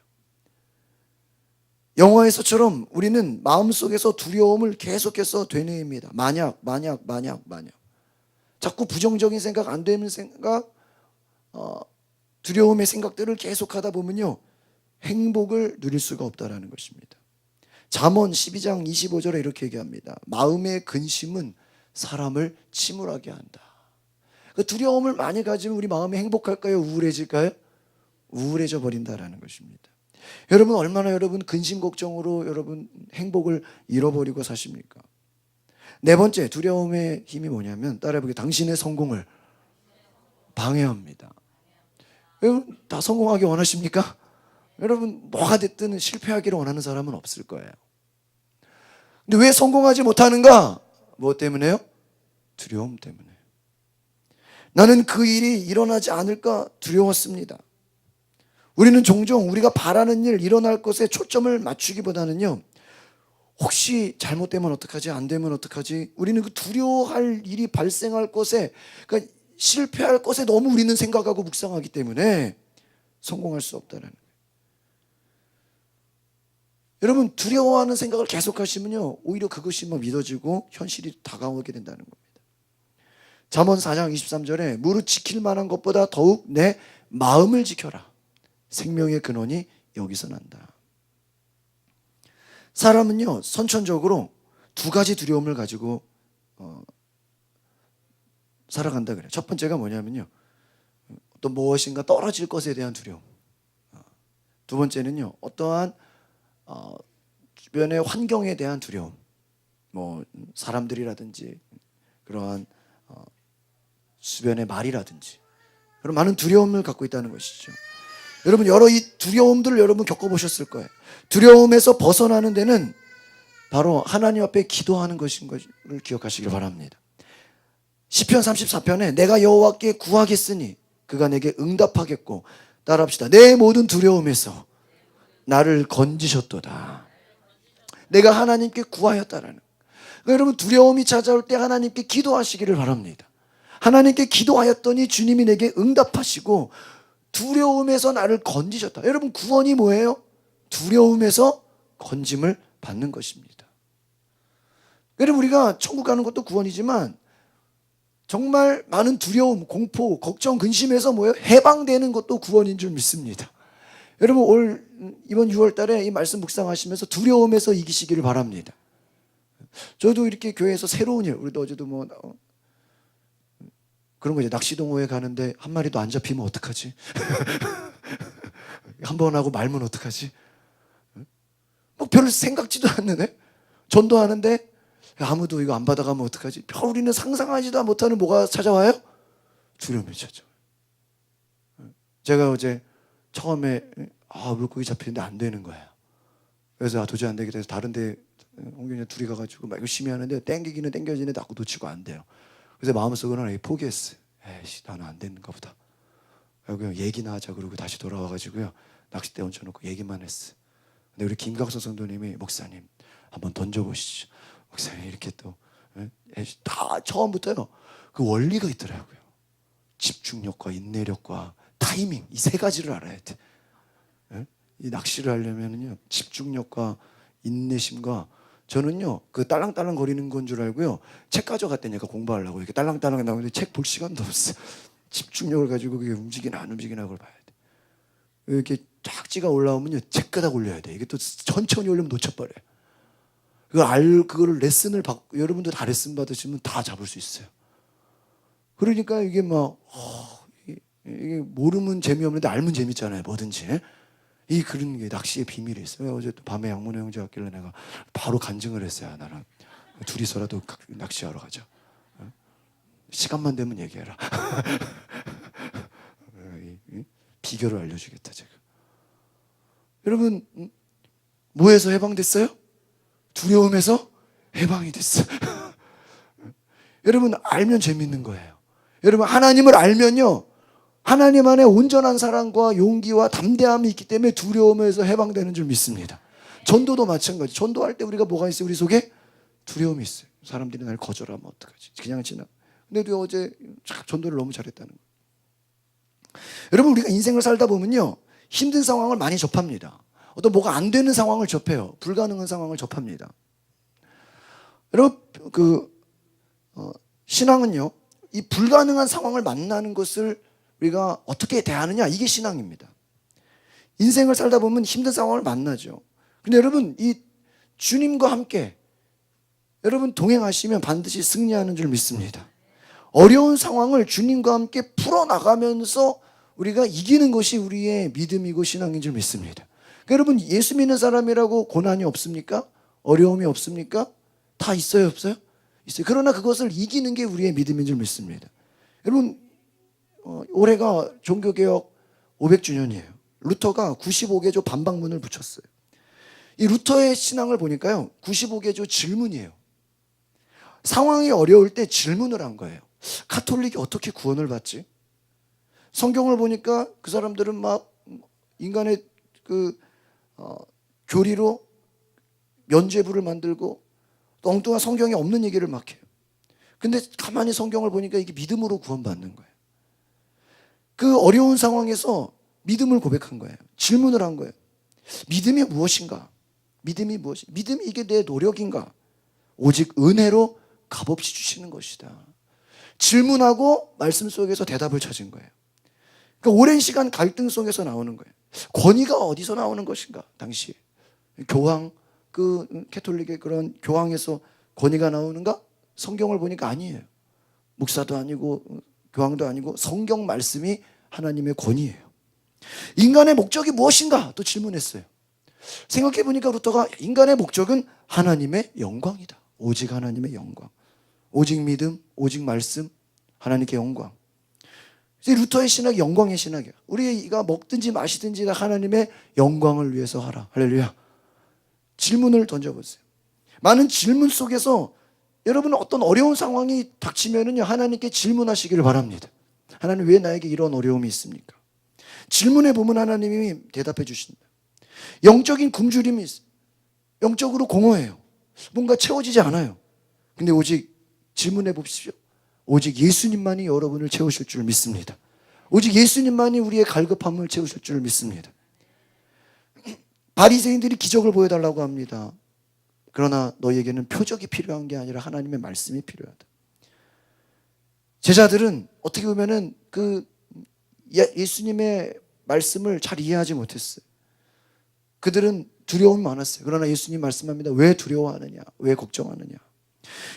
영화에서처럼 우리는 마음속에서 두려움을 계속해서 되뇌입니다. 만약. 자꾸 부정적인 생각, 안 되는 생각, 두려움의 생각들을 계속하다 보면요, 행복을 누릴 수가 없다라는 것입니다. 잠언 12장 25절에 이렇게 얘기합니다. 마음의 근심은 사람을 침울하게 한다. 그 두려움을 많이 가지면 우리 마음이 행복할까요? 우울해질까요? 우울해져 버린다라는 것입니다. 여러분, 얼마나 여러분 근심 걱정으로 여러분 행복을 잃어버리고 사십니까? 네 번째, 두려움의 힘이 뭐냐면, 따라해보게, 당신의 성공을 방해합니다. 여러분, 다 성공하기 원하십니까? 여러분, 뭐가 됐든 실패하기를 원하는 사람은 없을 거예요. 근데 왜 성공하지 못하는가? 무엇 때문에요? 두려움 때문에. 나는 그 일이 일어나지 않을까 두려웠습니다. 우리는 종종 우리가 바라는 일, 일어날 것에 초점을 맞추기보다는요, 혹시 잘못되면 어떡하지? 안 되면 어떡하지? 우리는 그 두려워할 일이 발생할 것에, 그러니까 실패할 것에 너무 우리는 생각하고 묵상하기 때문에 성공할 수 없다는 거예요. 여러분, 두려워하는 생각을 계속하시면요, 오히려 그것이 믿어지고 현실이 다가오게 된다는 겁니다. 잠언 4장 23절에 무릇 지킬 만한 것보다 더욱 내 마음을 지켜라. 생명의 근원이 여기서 난다. 사람은요, 선천적으로 두 가지 두려움을 가지고 살아간다 그래요. 첫 번째가 뭐냐면요, 또 무엇인가 떨어질 것에 대한 두려움. 두 번째는요, 어떠한 주변의 환경에 대한 두려움. 뭐 사람들이라든지 그러한 주변의 말이라든지 그런 많은 두려움을 갖고 있다는 것이죠. 여러분, 여러 이 두려움들을 여러분 겪어보셨을 거예요. 두려움에서 벗어나는 데는 바로 하나님 앞에 기도하는 것인 것을 기억하시길 바랍니다. 시편 34편에 내가 여호와께 구하겠으니 그가 내게 응답하겠고, 따라합시다. 내 모든 두려움에서 나를 건지셨도다. 내가 하나님께 구하였다라는. 그러니까 여러분, 두려움이 찾아올 때 하나님께 기도하시기를 바랍니다. 하나님께 기도하였더니 주님이 내게 응답하시고 두려움에서 나를 건지셨다. 여러분, 구원이 뭐예요? 두려움에서 건짐을 받는 것입니다. 여러분, 우리가 천국 가는 것도 구원이지만 정말 많은 두려움, 공포, 걱정, 근심에서 뭐예요? 해방되는 것도 구원인 줄 믿습니다. 여러분, 이번 6월 달에 이 말씀 묵상하시면서 두려움에서 이기시기를 바랍니다. 저도 이렇게 교회에서 새로운 일, 우리도 어제도 뭐 그런 거 이제 낚시동호회 가는데 한 마리도 안 잡히면 어떡하지? 한 번 하고 말면 어떡하지? 뭐 별 생각지도 않는 애? 전도하는데 아무도 이거 안 받아가면 어떡하지? 별 우리는 상상하지도 못하는 뭐가 찾아와요? 두려움이 찾아와요. 제가 어제 처음에 물고기 잡히는데 안 되는 거예요. 그래서 도저히 안 되겠다 해서 다른 데 홍균이 둘이 가가지고 막 열심히 하는데 땡기기는 땡겨지는데 자꾸 놓치고 안 돼요. 그래서 마음속으로는 포기했어요. 에이씨, 나는 안 되는가 보다. 그냥 얘기나 하자 그러고 다시 돌아와가지고요, 낚싯대 얹혀놓고 얘기만 했어요. 근데 우리 김각서 성도님이 목사님 한번 던져보시죠. 목사님 이렇게 또 다 처음부터요. 그 원리가 있더라고요. 집중력과 인내력과 타이밍, 이 세 가지를 알아야 돼. 이 낚시를 하려면은요, 집중력과 인내심과, 저는요 그 딸랑딸랑 거리는 건 줄 알고요 책 가져갔다니까 공부하려고 이렇게 딸랑딸랑 나오는데 책 볼 시간도 없어. 집중력을 가지고 그게 움직이나 안 움직이나 그걸 봐야 돼. 이렇게 쫙지가 올라오면요 책가닥 올려야 돼. 이게 또 천천히 올리면 놓쳐버려요. 그거를 레슨을 받고, 여러분도 다 레슨 받으시면 다 잡을 수 있어요. 그러니까 이게 막 이게 모르면 재미없는데 알면 재밌잖아요. 뭐든지. 이 그런 게 낚시의 비밀이 있어요. 어제 또 밤에 양문호 형제 왔길래 내가 바로 간증을 했어요. 나랑 둘이서라도 낚시하러 가자. 시간만 되면 얘기해라. 비결을 알려주겠다 제가. 여러분 뭐에서 해방됐어요? 두려움에서 해방이 됐어. 여러분 알면 재밌는 거예요. 여러분 하나님을 알면요, 하나님 안에 온전한 사랑과 용기와 담대함이 있기 때문에 두려움에서 해방되는 줄 믿습니다. 전도도 마찬가지. 전도할 때 우리가 뭐가 있어요? 우리 속에 두려움이 있어요. 사람들이 날 거절하면 어떡하지? 그냥 지나. 근데 우리 어제 전도를 너무 잘했다는 거예요. 여러분 우리가 인생을 살다 보면요 힘든 상황을 많이 접합니다. 어떤 뭐가 안 되는 상황을 접해요. 불가능한 상황을 접합니다. 여러분 신앙은요 이 불가능한 상황을 만나는 것을 우리가 어떻게 대하느냐, 이게 신앙입니다. 인생을 살다 보면 힘든 상황을 만나죠. 근데 여러분 이 주님과 함께 여러분 동행하시면 반드시 승리하는 줄 믿습니다. 어려운 상황을 주님과 함께 풀어나가면서 우리가 이기는 것이 우리의 믿음이고 신앙인 줄 믿습니다. 그러니까 여러분 예수 믿는 사람이라고 고난이 없습니까? 어려움이 없습니까? 다 있어요, 없어요? 있어요. 그러나 그것을 이기는 게 우리의 믿음인 줄 믿습니다. 여러분 올해가 종교개혁 500주년이에요. 루터가 95개조 반박문을 붙였어요. 이 루터의 신앙을 보니까요 95개조 질문이에요. 상황이 어려울 때 질문을 한 거예요. 가톨릭이 어떻게 구원을 받지? 성경을 보니까 그 사람들은 막 인간의 교리로 면죄부를 만들고 또 엉뚱한 성경에 없는 얘기를 막 해요. 근데 가만히 성경을 보니까 이게 믿음으로 구원받는 거예요. 그 어려운 상황에서 믿음을 고백한 거예요. 질문을 한 거예요. 믿음이 무엇인가? 믿음이 무엇인가? 믿음이 이게 내 노력인가? 오직 은혜로 값없이 주시는 것이다. 질문하고 말씀 속에서 대답을 찾은 거예요. 그러니까 오랜 시간 갈등 속에서 나오는 거예요. 권위가 어디서 나오는 것인가? 당시 교황, 캐톨릭의 그런 교황에서 권위가 나오는가? 성경을 보니까 아니에요. 목사도 아니고 교황도 아니고 성경 말씀이 하나님의 권위예요. 인간의 목적이 무엇인가? 또 질문했어요. 생각해 보니까 루터가 인간의 목적은 하나님의 영광이다. 오직 하나님의 영광. 오직 믿음, 오직 말씀, 하나님께 영광. 루터의 신학이 영광의 신학이야. 우리가 먹든지 마시든지 다 하나님의 영광을 위해서 하라. 할렐루야. 질문을 던져보세요. 많은 질문 속에서 여러분 어떤 어려운 상황이 닥치면은요 하나님께 질문하시기를 바랍니다. 하나님 왜 나에게 이런 어려움이 있습니까? 질문해 보면 하나님이 대답해 주신다. 영적인 굶주림이 있어요. 영적으로 공허해요. 뭔가 채워지지 않아요. 근데 오직 질문해 보십시오. 오직 예수님만이 여러분을 채우실 줄 믿습니다. 오직 예수님만이 우리의 갈급함을 채우실 줄 믿습니다. 바리새인들이 기적을 보여달라고 합니다. 그러나 너희에게는 표적이 필요한 게 아니라 하나님의 말씀이 필요하다. 제자들은 어떻게 보면은 예수님의 말씀을 잘 이해하지 못했어요. 그들은 두려움이 많았어요. 그러나 예수님 말씀합니다. 왜 두려워하느냐? 왜 걱정하느냐?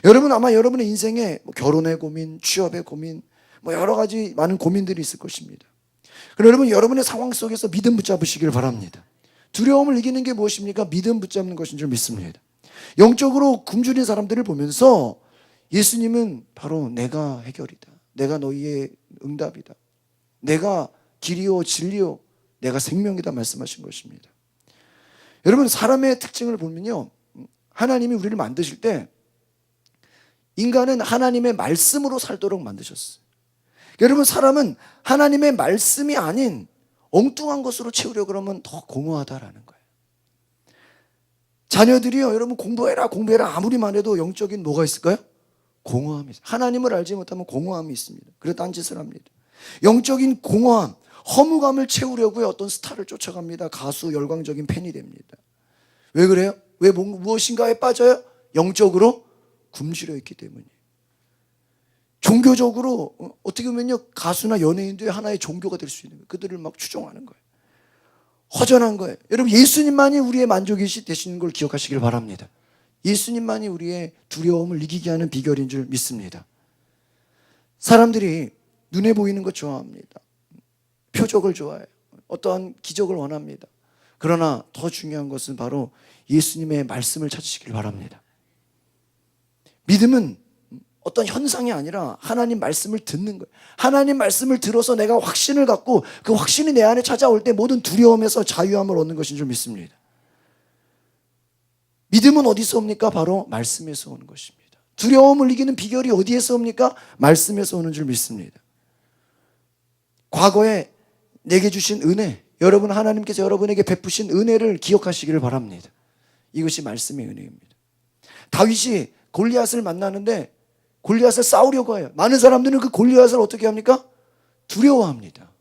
여러분 아마 여러분의 인생에 결혼의 고민, 취업의 고민, 여러 가지 많은 고민들이 있을 것입니다. 그럼 여러분 여러분의 상황 속에서 믿음 붙잡으시길 바랍니다. 두려움을 이기는 게 무엇입니까? 믿음 붙잡는 것인 줄 믿습니다. 영적으로 굶주린 사람들을 보면서 예수님은 바로 내가 해결이다. 내가 너희의 응답이다. 내가 길이요 진리요 내가 생명이다 말씀하신 것입니다. 여러분 사람의 특징을 보면요 하나님이 우리를 만드실 때 인간은 하나님의 말씀으로 살도록 만드셨어요. 여러분 사람은 하나님의 말씀이 아닌 엉뚱한 것으로 채우려고 그러면 더 공허하다라는 거예요. 자녀들이요 여러분 공부해라 아무리만 해도 영적인 뭐가 있을까요? 공허함이 있어요. 하나님을 알지 못하면 공허함이 있습니다. 그래서 딴짓을 합니다. 영적인 공허함, 허무감을 채우려고 어떤 스타를 쫓아갑니다. 가수, 열광적인 팬이 됩니다. 왜 그래요? 왜 무엇인가에 빠져요? 영적으로 굶주려 있기 때문이에요. 종교적으로 어떻게 보면요, 가수나 연예인들이 하나의 종교가 될 수 있는 거예요. 그들을 막 추종하는 거예요. 허전한 거예요. 여러분, 예수님만이 우리의 만족이 되시는 걸 기억하시길 바랍니다. 예수님만이 우리의 두려움을 이기게 하는 비결인 줄 믿습니다. 사람들이 눈에 보이는 것 좋아합니다. 표적을 좋아해요. 어떠한 기적을 원합니다. 그러나 더 중요한 것은 바로 예수님의 말씀을 찾으시길 바랍니다. 믿음은 어떤 현상이 아니라 하나님 말씀을 듣는 거예요. 하나님 말씀을 들어서 내가 확신을 갖고 그 확신이 내 안에 찾아올 때 모든 두려움에서 자유함을 얻는 것인 줄 믿습니다. 믿음은 어디서 옵니까? 바로 말씀에서 오는 것입니다. 두려움을 이기는 비결이 어디에서 옵니까? 말씀에서 오는 줄 믿습니다. 과거에 내게 주신 은혜, 여러분 하나님께서 여러분에게 베푸신 은혜를 기억하시기를 바랍니다. 이것이 말씀의 은혜입니다. 다윗이 골리앗을 만나는데 골리앗을 싸우려고 해요. 많은 사람들은 그 골리앗을 어떻게 합니까? 두려워합니다.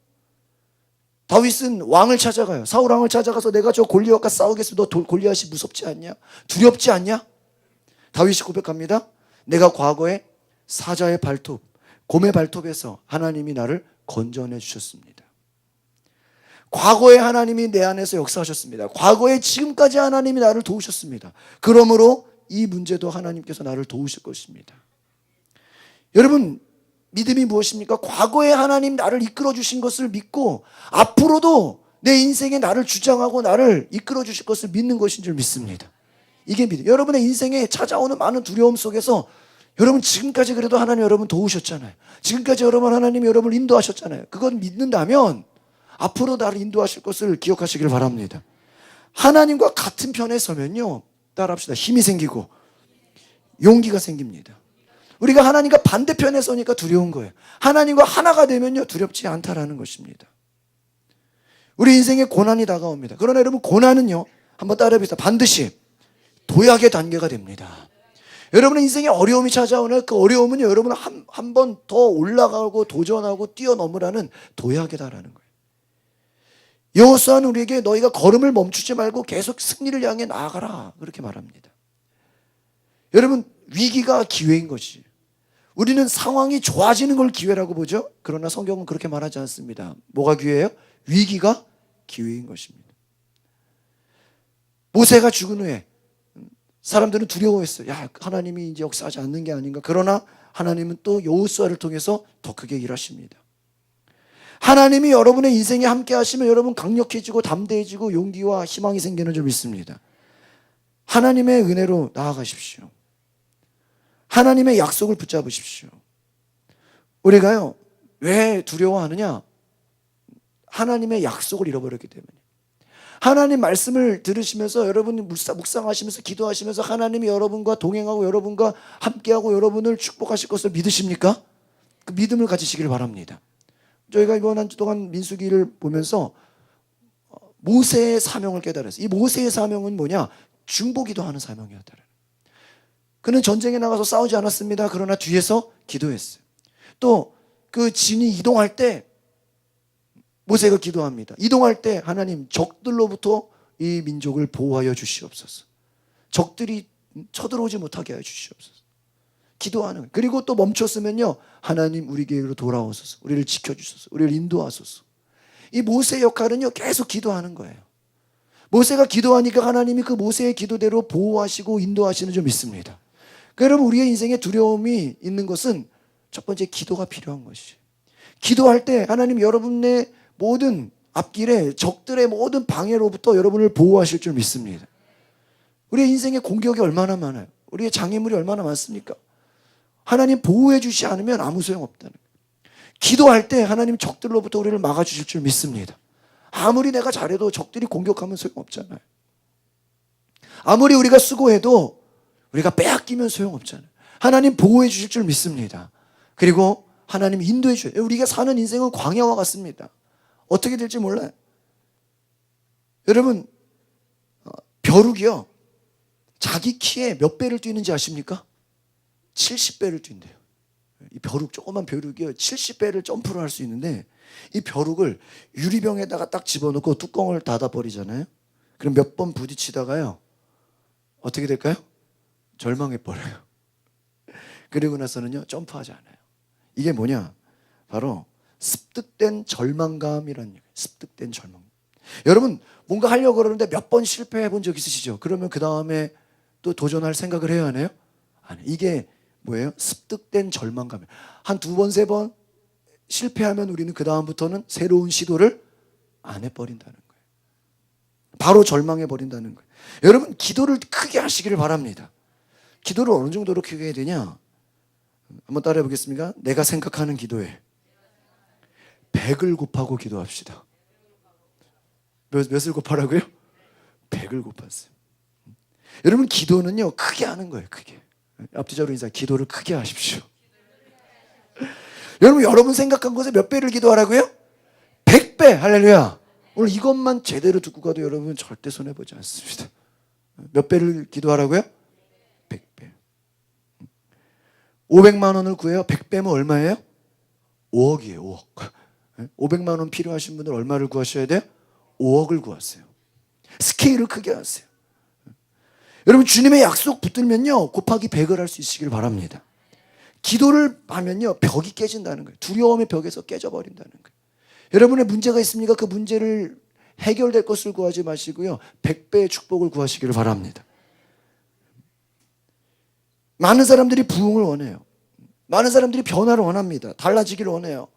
다윗은 왕을 찾아가요. 사울 왕을 찾아가서 내가 저 골리앗과 싸우겠습니다. 너 골리앗이 무섭지 않냐? 두렵지 않냐? 다윗이 고백합니다. 내가 과거에 사자의 발톱, 곰의 발톱에서 하나님이 나를 건져내 주셨습니다. 과거에 하나님이 내 안에서 역사하셨습니다. 과거에 지금까지 하나님이 나를 도우셨습니다. 그러므로 이 문제도 하나님께서 나를 도우실 것입니다. 여러분, 믿음이 무엇입니까? 과거에 하나님 나를 이끌어 주신 것을 믿고 앞으로도 내 인생에 나를 주장하고 나를 이끌어 주실 것을 믿는 것인 줄 믿습니다. 이게 믿음. 여러분의 인생에 찾아오는 많은 두려움 속에서 여러분 지금까지 그래도 하나님 여러분 도우셨잖아요. 지금까지 여러분 하나님이 여러분을 인도하셨잖아요. 그건 믿는다면 앞으로 나를 인도하실 것을 기억하시길 바랍니다. 하나님과 같은 편에 서면요, 따라합시다. 힘이 생기고 용기가 생깁니다. 우리가 하나님과 반대편에 서니까 두려운 거예요. 하나님과 하나가 되면요, 두렵지 않다라는 것입니다. 우리 인생에 고난이 다가옵니다. 그러나 여러분, 고난은요, 한번 따라해봅시다. 반드시 도약의 단계가 됩니다. 여러분의 인생에 어려움이 찾아오는 그 어려움은요, 여러분은 한 번 더 올라가고 도전하고 뛰어넘으라는 도약이다라는 거예요. 여호수아는 우리에게 너희가 걸음을 멈추지 말고 계속 승리를 향해 나아가라, 그렇게 말합니다. 여러분, 위기가 기회인 것이, 우리는 상황이 좋아지는 걸 기회라고 보죠. 그러나 성경은 그렇게 말하지 않습니다. 뭐가 기회예요? 위기가 기회인 것입니다. 모세가 죽은 후에 사람들은 두려워했어요. 야, 하나님이 이제 역사하지 않는 게 아닌가. 그러나 하나님은 또 여호수아를 통해서 더 크게 일하십니다. 하나님이 여러분의 인생에 함께 하시면 여러분 강력해지고 담대해지고 용기와 희망이 생기는 줄 믿습니다. 하나님의 은혜로 나아가십시오. 하나님의 약속을 붙잡으십시오. 우리가요, 왜 두려워하느냐? 하나님의 약속을 잃어버렸기 때문에. 하나님 말씀을 들으시면서 여러분이 묵상하시면서 기도하시면서 하나님이 여러분과 동행하고 여러분과 함께하고 여러분을 축복하실 것을 믿으십니까? 그 믿음을 가지시길 바랍니다. 저희가 이번 한 주 동안 민수기를 보면서 모세의 사명을 깨달았어요. 이 모세의 사명은 뭐냐? 중보기도하는 사명이었다. 그는 전쟁에 나가서 싸우지 않았습니다. 그러나 뒤에서 기도했어요. 또 그 진이 이동할 때 모세가 기도합니다. 이동할 때 하나님, 적들로부터 이 민족을 보호하여 주시옵소서. 적들이 쳐들어오지 못하게 하여 주시옵소서. 기도하는 거예요. 그리고 또 멈췄으면요, 하나님 우리에게로 돌아오소서. 우리를 지켜주소서. 우리를 인도하소서. 이 모세의 역할은요, 계속 기도하는 거예요. 모세가 기도하니까 하나님이 그 모세의 기도대로 보호하시고 인도하시는 줄 믿습니다. 그러니까 여러분, 우리의 인생에 두려움이 있는 것은 첫 번째 기도가 필요한 것이에요. 기도할 때 하나님 여러분의 모든 앞길에 적들의 모든 방해로부터 여러분을 보호하실 줄 믿습니다. 우리의 인생에 공격이 얼마나 많아요. 우리의 장애물이 얼마나 많습니까? 하나님 보호해 주시지 않으면 아무 소용없다는 거예요. 기도할 때 하나님 적들로부터 우리를 막아주실 줄 믿습니다. 아무리 내가 잘해도 적들이 공격하면 소용없잖아요. 아무리 우리가 수고해도 우리가 빼앗기면 소용없잖아요. 하나님 보호해 주실 줄 믿습니다. 그리고 하나님 인도해 주셔요. 우리가 사는 인생은 광야와 같습니다. 어떻게 될지 몰라요. 여러분, 벼룩이요, 자기 키에 몇 배를 뛰는지 아십니까? 70배를 뛴대요. 이 벼룩, 조그만 벼룩이요 70배를 점프를 할 수 있는데, 이 벼룩을 유리병에다가 딱 집어넣고 뚜껑을 닫아버리잖아요. 그럼 몇 번 부딪히다가요 어떻게 될까요? 절망해버려요. 그리고 나서는요 점프하지 않아요. 이게 뭐냐? 바로 습득된 절망감이라는 얘기예요. 습득된 절망. 여러분 뭔가 하려고 그러는데 몇 번 실패해 본 적 있으시죠? 그러면 그 다음에 또 도전할 생각을 해야 하나요? 안 해요. 이게 뭐예요? 습득된 절망감이에요. 한 두 번, 세 번 실패하면 우리는 그 다음부터는 새로운 시도를 안 해버린다는 거예요. 바로 절망해버린다는 거예요. 여러분 기도를 크게 하시기를 바랍니다. 기도를 어느 정도로 크게 해야 되냐? 한번 따라해 보겠습니까? 내가 생각하는 기도에 100을 곱하고 기도합시다. 몇을 곱하라고요? 100을 곱하세요. 여러분 기도는요 크게 하는 거예요. 크게. 앞뒤적으로 인사, 기도를 크게 하십시오. 여러분 생각한 것에 몇 배를 기도하라고요? 100배. 할렐루야. 오늘 이것만 제대로 듣고 가도 여러분 절대 손해보지 않습니다. 몇 배를 기도하라고요? 100배. 500만 원을 구해요. 100배면 얼마예요? 5억이에요. 5억. 500만 원 필요하신 분들 얼마를 구하셔야 돼요? 5억을 구하세요. 스케일을 크게 하세요. 여러분 주님의 약속 붙들면요 곱하기 100을 할 수 있으시길 바랍니다. 기도를 하면요 벽이 깨진다는 거예요. 두려움의 벽에서 깨져버린다는 거예요. 여러분의 문제가 있습니까? 그 문제를 해결될 것을 구하지 마시고요 100배의 축복을 구하시기를 바랍니다. 많은 사람들이 부흥을 원해요. 많은 사람들이 변화를 원합니다. 달라지기를 원해요.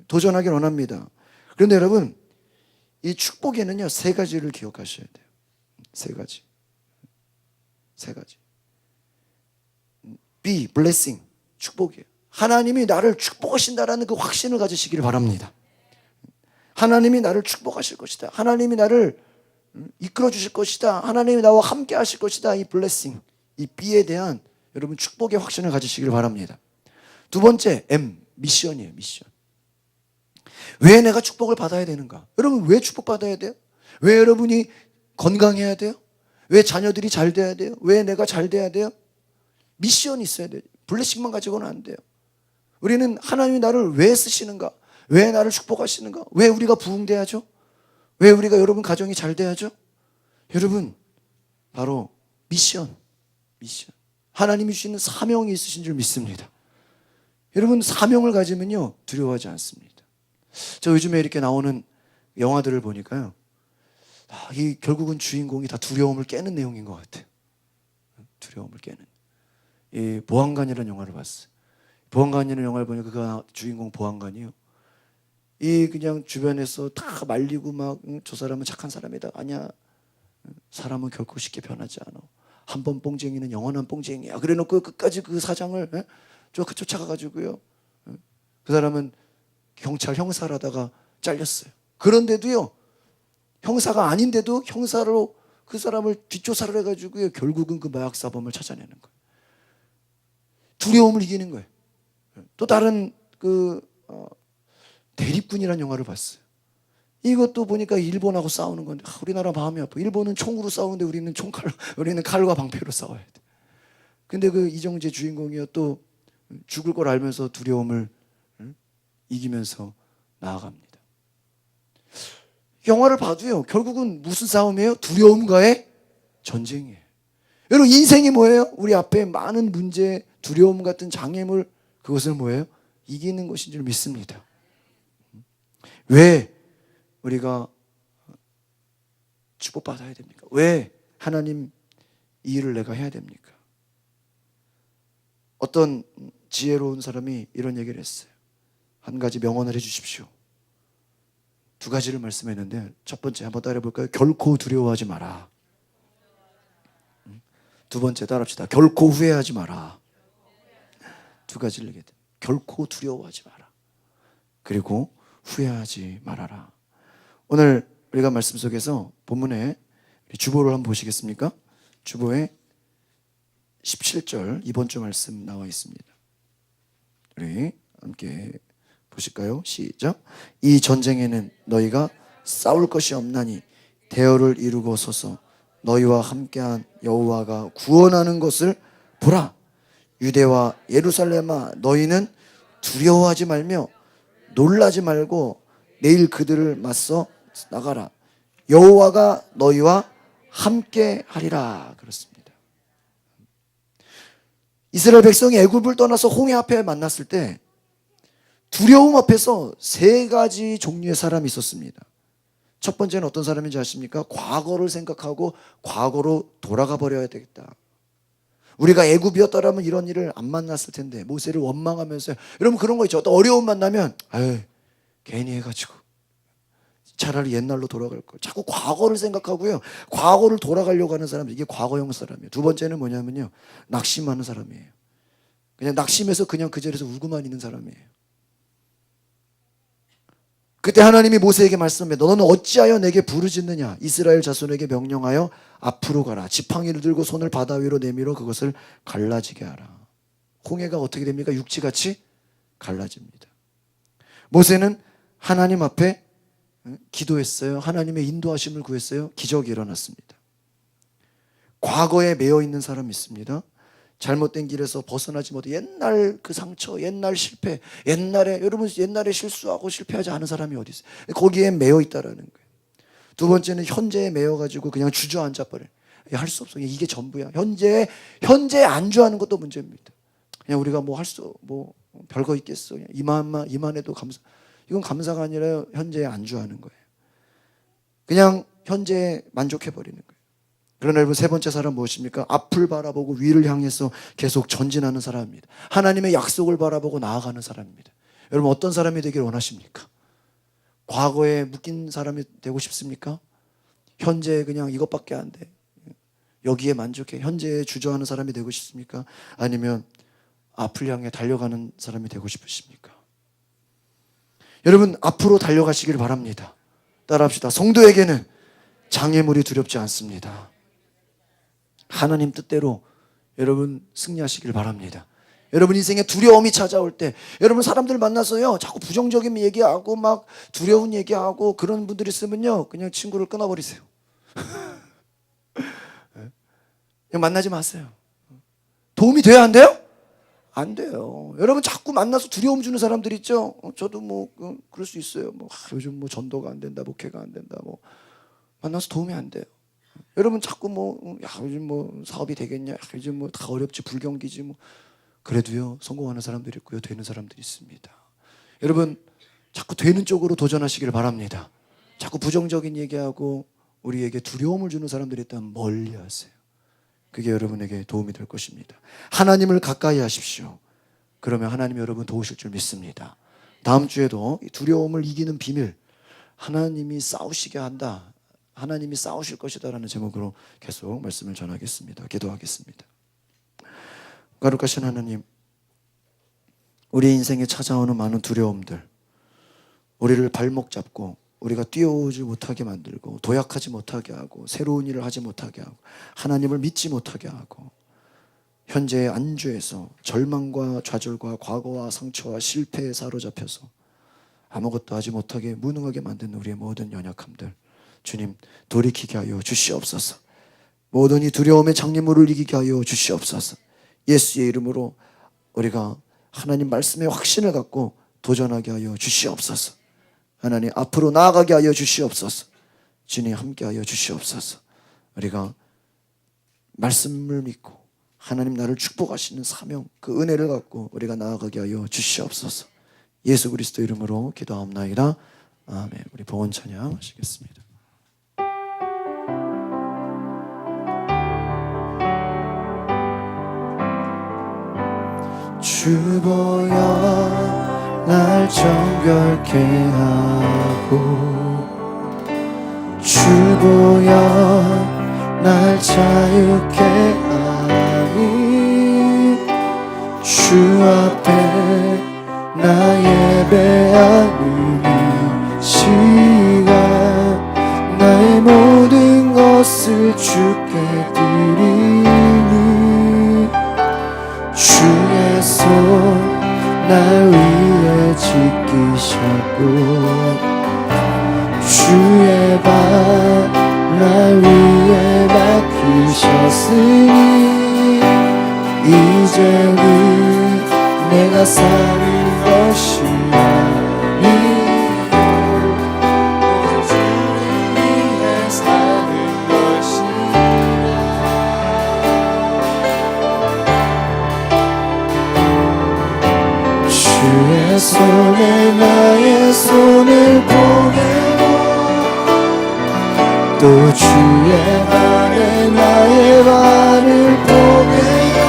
도전하기를 원합니다. 그런데 여러분 이 축복에는요 세 가지를 기억하셔야 돼요. 세 가지. be blessing, 축복이에요. 하나님이 나를 축복하신다라는 그 확신을 가지시기를 바랍니다. 하나님이 나를 축복하실 것이다. 하나님이 나를 이끌어 주실 것이다. 하나님이 나와 함께 하실 것이다. 이 blessing, 이 be에 대한 여러분 축복의 확신을 가지시기를 바랍니다. 두 번째 M, 미션이에요. 미션. 왜 내가 축복을 받아야 되는가? 여러분 왜 축복받아야 돼요? 왜 여러분이 건강해야 돼요? 왜 자녀들이 잘 돼야 돼요? 왜 내가 잘 돼야 돼요? 미션이 있어야 돼요. 블레싱만 가지고는 안 돼요. 우리는 하나님이 나를 왜 쓰시는가? 왜 나를 축복하시는가? 왜 우리가 부흥돼야죠? 왜 우리가 여러분 가정이 잘 돼야죠? 여러분 바로 미션. 하나님이 주시는 사명이 있으신 줄 믿습니다. 여러분 사명을 가지면요 두려워하지 않습니다. 저 요즘에 이렇게 나오는 영화들을 보니까요 이 결국은 주인공이 다 두려움을 깨는 내용인 것 같아요. 두려움을 깨는. 이 보안관이라는 영화를 봤어요. 보안관이라는 영화를 보니까 그 주인공 보안관이요. 이 그냥 주변에서 다 말리고 막 저 사람은 착한 사람이다. 아니야. 사람은 결코 쉽게 변하지 않아. 한 번 뽕쟁이는 영원한 뽕쟁이야. 그래놓고 끝까지 그 사장을 쫓아가가지고요. 그 사람은 경찰 형사라다가 잘렸어요. 그런데도요. 형사가 아닌데도 형사로 그 사람을 뒷조사를 해가지고요. 결국은 그 마약 사범을 찾아내는 거예요. 두려움을 이기는 거예요. 또 다른 대립군이라는 영화를 봤어요. 이것도 보니까 일본하고 싸우는 건데 우리나라 마음이 아파. 일본은 총으로 싸우는데 우리는 칼과 방패로 싸워야 돼. 근데 그 이정재 주인공이요 또 죽을 걸 알면서 두려움을 이기면서 나아갑니다. 영화를 봐도요 결국은 무슨 싸움이에요? 두려움과의 전쟁이에요. 여러분 인생이 뭐예요? 우리 앞에 많은 문제, 두려움 같은 장애물, 그것을 뭐예요? 이기는 것인 줄 믿습니다. 왜 우리가 축복받아야 됩니까? 왜 하나님 이 일을 내가 해야 됩니까? 어떤 지혜로운 사람이 이런 얘기를 했어요. 한 가지 명언을 해 주십시오. 두 가지를 말씀했는데 첫 번째 한번 따라해 볼까요? 결코 두려워하지 마라. 두 번째 따라합시다. 결코 후회하지 마라. 두 가지를 얘기해요. 결코 두려워하지 마라. 그리고 후회하지 말아라. 오늘 우리가 말씀 속에서 본문에 주보를 한번 보시겠습니까? 주보에 17절 이번 주 말씀 나와 있습니다. 우리 함께 보실까요? 시작. 이 전쟁에는 너희가 싸울 것이 없나니 대열을 이루고 서서 너희와 함께한 여호와가 구원하는 것을 보라. 유대와 예루살렘아 너희는 두려워하지 말며 놀라지 말고 내일 그들을 맞서 나가라. 여호와가 너희와 함께 하리라. 그렇습니다. 이스라엘 백성이 애굽을 떠나서 홍해 앞에 만났을 때 두려움 앞에서 세 가지 종류의 사람이 있었습니다. 첫 번째는 어떤 사람인지 아십니까? 과거를 생각하고 과거로 돌아가 버려야 되겠다. 우리가 애굽이었더라면 이런 일을 안 만났을 텐데, 모세를 원망하면서. 여러분 그런 거 있죠. 어떤 어려움 만나면 아유 괜히 해가지고 차라리 옛날로 돌아갈 걸. 자꾸 과거를 생각하고요, 과거를 돌아가려고 하는 사람, 이게 과거형 사람이에요. 두 번째는 뭐냐면요, 낙심하는 사람이에요. 그냥 낙심해서 그냥 그 자리에서 울고만 있는 사람이에요. 그때 하나님이 모세에게 말씀합니다. 너는 어찌하여 내게 부르짖느냐? 이스라엘 자손에게 명령하여 앞으로 가라. 지팡이를 들고 손을 바다 위로 내밀어 그것을 갈라지게 하라. 홍해가 어떻게 됩니까? 육지같이 갈라집니다. 모세는 하나님 앞에 기도했어요. 하나님의 인도하심을 구했어요. 기적이 일어났습니다. 과거에 매여 있는 사람이 있습니다. 잘못된 길에서 벗어나지 못해 옛날 그 상처, 옛날 실패, 옛날에, 여러분 옛날에 실수하고 실패하지 않은 사람이 어디 있어요? 거기에 매여 있다라는 거예요. 두 번째는 현재에 매여 가지고 그냥 주저앉아 버려요. 할 수 없어. 이게 전부야. 현재에 안주하는 것도 문제입니다. 그냥 우리가 뭐 할 수 뭐 별거 있겠어. 그냥 이만해도 감사. 이건 감사가 아니라 현재에 안주하는 거예요. 그냥 현재에 만족해 버리는 거예요. 그러나 여러분 세 번째 사람 무엇입니까? 앞을 바라보고 위를 향해서 계속 전진하는 사람입니다. 하나님의 약속을 바라보고 나아가는 사람입니다. 여러분 어떤 사람이 되길 원하십니까? 과거에 묶인 사람이 되고 싶습니까? 현재에 그냥 이것밖에 안 돼, 여기에 만족해, 현재에 주저하는 사람이 되고 싶습니까? 아니면 앞을 향해 달려가는 사람이 되고 싶으십니까? 여러분 앞으로 달려가시길 바랍니다. 따라합시다. 성도에게는 장애물이 두렵지 않습니다. 하나님 뜻대로 여러분 승리하시길 바랍니다. 여러분 인생에 두려움이 찾아올 때, 여러분 사람들 만나서요 자꾸 부정적인 얘기하고 막 두려운 얘기하고 그런 분들이 있으면요 그냥 친구를 끊어버리세요. 그냥 만나지 마세요. 도움이 돼야 안 돼요? 안 돼요. 여러분 자꾸 만나서 두려움 주는 사람들 있죠. 저도 뭐 그럴 수 있어요. 뭐 요즘 뭐 전도가 안 된다, 목회가 안 된다, 뭐 만나서 도움이 안 돼요. 여러분 자꾸 요즘 뭐 사업이 되겠냐, 요즘 뭐 다 어렵지, 불경기지, 뭐 그래도요 성공하는 사람들이 있고요, 되는 사람들이 있습니다. 여러분 자꾸 되는 쪽으로 도전하시길 바랍니다. 자꾸 부정적인 얘기하고 우리에게 두려움을 주는 사람들이 있다면 멀리 하세요. 그게 여러분에게 도움이 될 것입니다. 하나님을 가까이 하십시오. 그러면 하나님이 여러분 도우실 줄 믿습니다. 다음 주에도 두려움을 이기는 비밀, 하나님이 싸우시게 한다, 하나님이 싸우실 것이다 라는 제목으로 계속 말씀을 전하겠습니다. 기도하겠습니다. 거룩하신 하나님, 우리 인생에 찾아오는 많은 두려움들, 우리를 발목 잡고 우리가 뛰어오지 못하게 만들고 도약하지 못하게 하고 새로운 일을 하지 못하게 하고 하나님을 믿지 못하게 하고 현재의 안주에서 절망과 좌절과 과거와 상처와 실패에 사로잡혀서 아무것도 하지 못하게 무능하게 만드는 우리의 모든 연약함들, 주님 돌이키게 하여 주시옵소서. 모든 이 두려움의 장애물을 이기게 하여 주시옵소서. 예수의 이름으로 우리가 하나님 말씀의 확신을 갖고 도전하게 하여 주시옵소서. 하나님 앞으로 나아가게 하여 주시옵소서. 주님 함께 하여 주시옵소서. 우리가 말씀을 믿고 하나님 나를 축복하시는 사명, 그 은혜를 갖고 우리가 나아가게 하여 주시옵소서. 예수 그리스도 이름으로 기도하옵나이다. 아멘. 우리 봉헌 찬양 하시겠습니다. 주보여 날 정결케 하고 주보여 날 자유케 하니 주 앞에 나 예배하는 이 시간 나의 모든 것을 주께 드리니 주의 손 날 위에 지키셨고 주의 발 날 위에 맡기셨으니 이 이제는 내가 사는 것이 아니요 오직 주를 위해 사는 것이라. 주의 손에 나의 손을 보내고 또 주의 발에 나의 발을 보내요.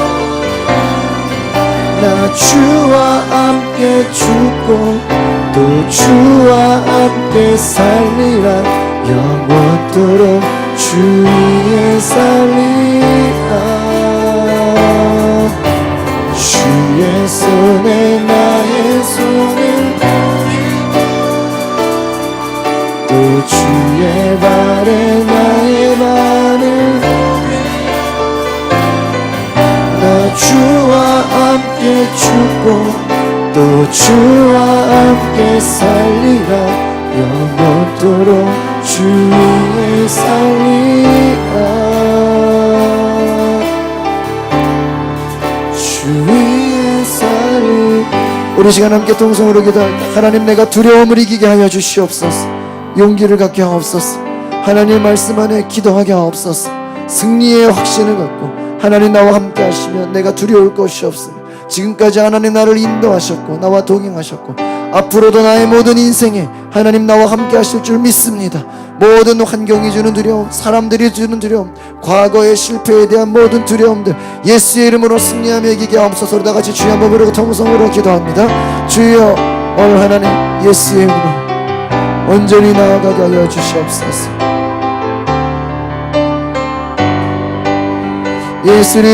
나 주와 함께 죽고 또 주와 함께 살리라. 영원토록 주 위에 살리라. 주의 손에 나의 손을 또 주의 발에 나의 발을 나 주와 함께 죽고 또 주와 함께 살리라. 영원토록 주 위에 살리라. 주 위에 살리라. 우리 시간 함께 통성으로 기도합니다. 하나님, 내가 두려움을 이기게 하여 주시옵소서. 용기를 갖게 하옵소서. 하나님의 말씀 안에 기도하게 하옵소서. 승리의 확신을 갖고 하나님 나와 함께 하시면 내가 두려울 것이 없으며 지금까지 하나님 나를 인도하셨고 나와 동행하셨고 앞으로도 나의 모든 인생에 하나님 나와 함께 하실 줄 믿습니다. 모든 환경이 주는 두려움, 사람들이 주는 두려움, 과거의 실패에 대한 모든 두려움들 예수의 이름으로 승리하며 이기게 하옵소서. 다 같이 주여 한번 부르고 통성으로 기도합니다. 주여, 오늘 하나님 예수의 이름으로 온전히 나아가게 하여 주시옵소서. 예수님,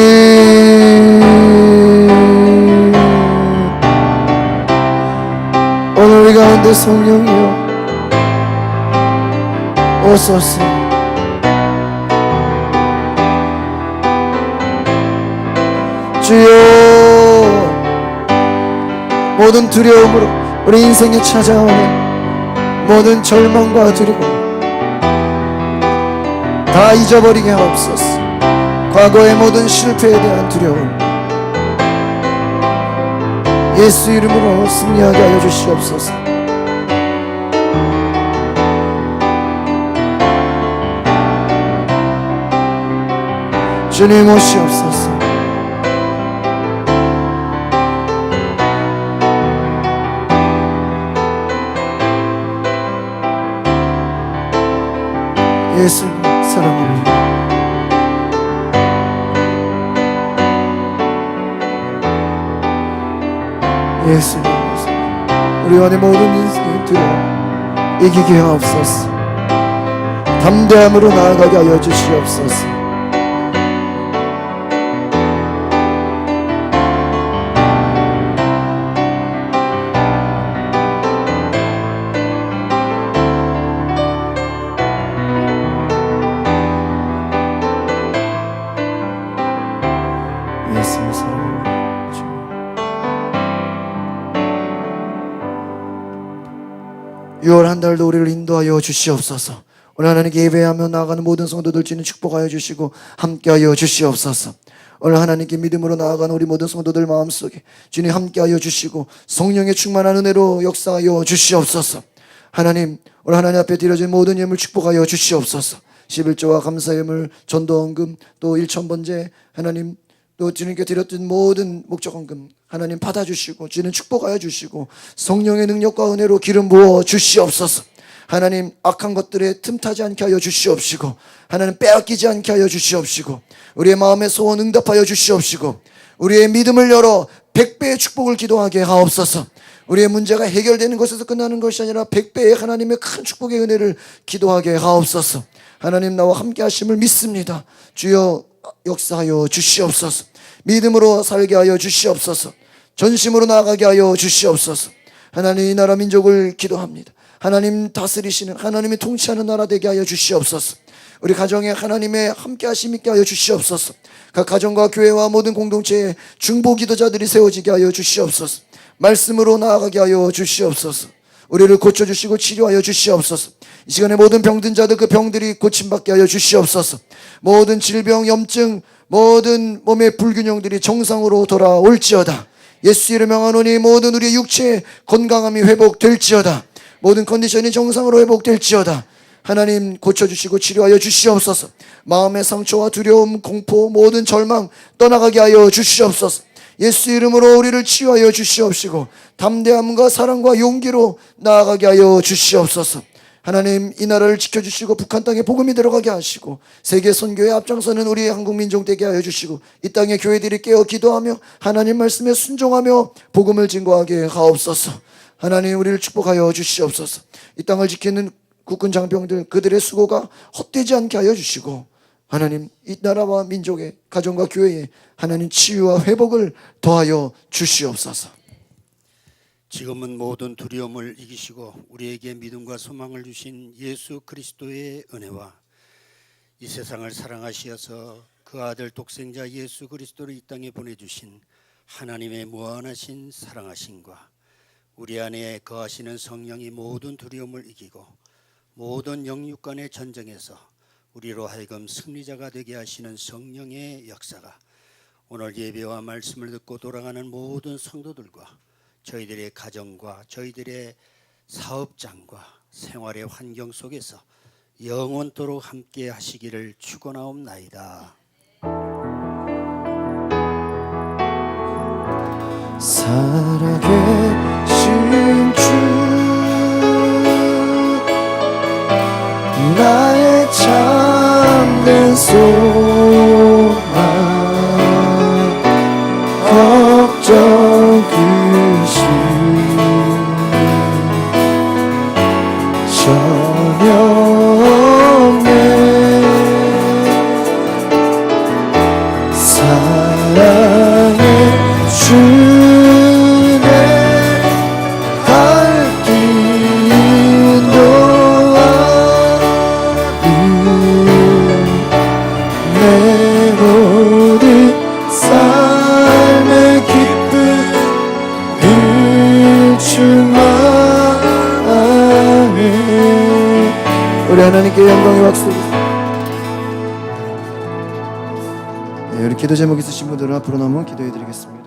오늘 우리 가운데 성령이여 오소서. 주여, 모든 두려움으로 우리 인생에 찾아오는 모든 절망과 두려움 다 잊어버리게 하옵소서. 과거의 모든 실패에 대한 두려움 예수 이름으로 승리하게 하여 주시옵소서. 주님 오시옵소서. 예수님 사랑합니다. 예수님, 우리 안에 모든 인생의 두려움 이기게 하옵소서. 담대함으로 나아가게 하여 주시옵소서. 예수님 사랑합니다. 6월 한 달도 우리를 인도하여 주시옵소서. 오늘 하나님께 예배하며 나아가는 모든 성도들 주님 축복하여 주시고 함께하여 주시옵소서. 오늘 하나님께 믿음으로 나아가는 우리 모든 성도들 마음속에 주님 함께하여 주시고 성령의 충만한 은혜로 역사하여 주시옵소서. 하나님, 오늘 하나님 앞에 드려진 모든 예물 축복하여 주시옵소서. 11조와 감사예물, 전도헌금, 또 1,000번제 하나님, 또 주님께 드렸던 모든 목적헌금 하나님 받아주시고 주님 축복하여 주시고 성령의 능력과 은혜로 기름 부어 주시옵소서. 하나님, 악한 것들에 틈타지 않게 하여 주시옵시고 하나님 빼앗기지 않게 하여 주시옵시고 우리의 마음의 소원 응답하여 주시옵시고 우리의 믿음을 열어 100배의 축복을 기도하게 하옵소서. 우리의 문제가 해결되는 것에서 끝나는 것이 아니라 100배의 하나님의 큰 축복의 은혜를 기도하게 하옵소서. 하나님, 나와 함께 하심을 믿습니다. 주여 역사하여 주시옵소서. 믿음으로 살게 하여 주시옵소서. 전심으로 나아가게 하여 주시옵소서. 하나님, 이 나라 민족을 기도합니다. 하나님 다스리시는, 하나님이 통치하는 나라 되게 하여 주시옵소서. 우리 가정에 하나님의 함께 하심 있게 하여 주시옵소서. 각 가정과 교회와 모든 공동체에 중보 기도자들이 세워지게 하여 주시옵소서. 말씀으로 나아가게 하여 주시옵소서. 우리를 고쳐주시고 치료하여 주시옵소서. 이 시간에 모든 병든 자들 그 병들이 고침받게 하여 주시옵소서. 모든 질병, 염증, 모든 몸의 불균형들이 정상으로 돌아올지어다. 예수 이름 명하노니 모든 우리의 육체의 건강함이 회복될지어다. 모든 컨디션이 정상으로 회복될지어다. 하나님 고쳐주시고 치료하여 주시옵소서. 마음의 상처와 두려움, 공포, 모든 절망 떠나가게 하여 주시옵소서. 예수 이름으로 우리를 치유하여 주시옵시고 담대함과 사랑과 용기로 나아가게 하여 주시옵소서. 하나님 이 나라를 지켜주시고 북한 땅에 복음이 들어가게 하시고 세계 선교에 앞장서는 우리 한국 민족 되게 하여 주시고 이 땅의 교회들이 깨어 기도하며 하나님 말씀에 순종하며 복음을 증거하게 하옵소서. 하나님 우리를 축복하여 주시옵소서. 이 땅을 지키는 국군 장병들 그들의 수고가 헛되지 않게 하여 주시고 하나님 이 나라와 민족의 가정과 교회에 하나님 치유와 회복을 더하여 주시옵소서. 지금은 모든 두려움을 이기시고 우리에게 믿음과 소망을 주신 예수 그리스도의 은혜와 이 세상을 사랑하시어서 그 아들 독생자 예수 그리스도를 이 땅에 보내주신 하나님의 무한하신 사랑하심과 우리 안에 거하시는 성령이 모든 두려움을 이기고 모든 영육 간의 전쟁에서 우리로 하여금 승리자가 되게 하시는 성령의 역사가 오늘 예배와 말씀을 듣고 돌아가는 모든 성도들과 저희들의 가정과 저희들의 사업장과 생활의 환경 속에서 영원토록 함께 하시기를 축원하옵나이다. 살아계신 주 나의 참된 소망 걱정 근심 전혀 없네 사랑의 주내 갈 길 인도하는 내 모든 삶의 기쁨 일충하네. 우리 하나님께 영광의 박수. 우리 기도 제목 있으신 분들은 앞으로 나오면 기도해 드리겠습니다.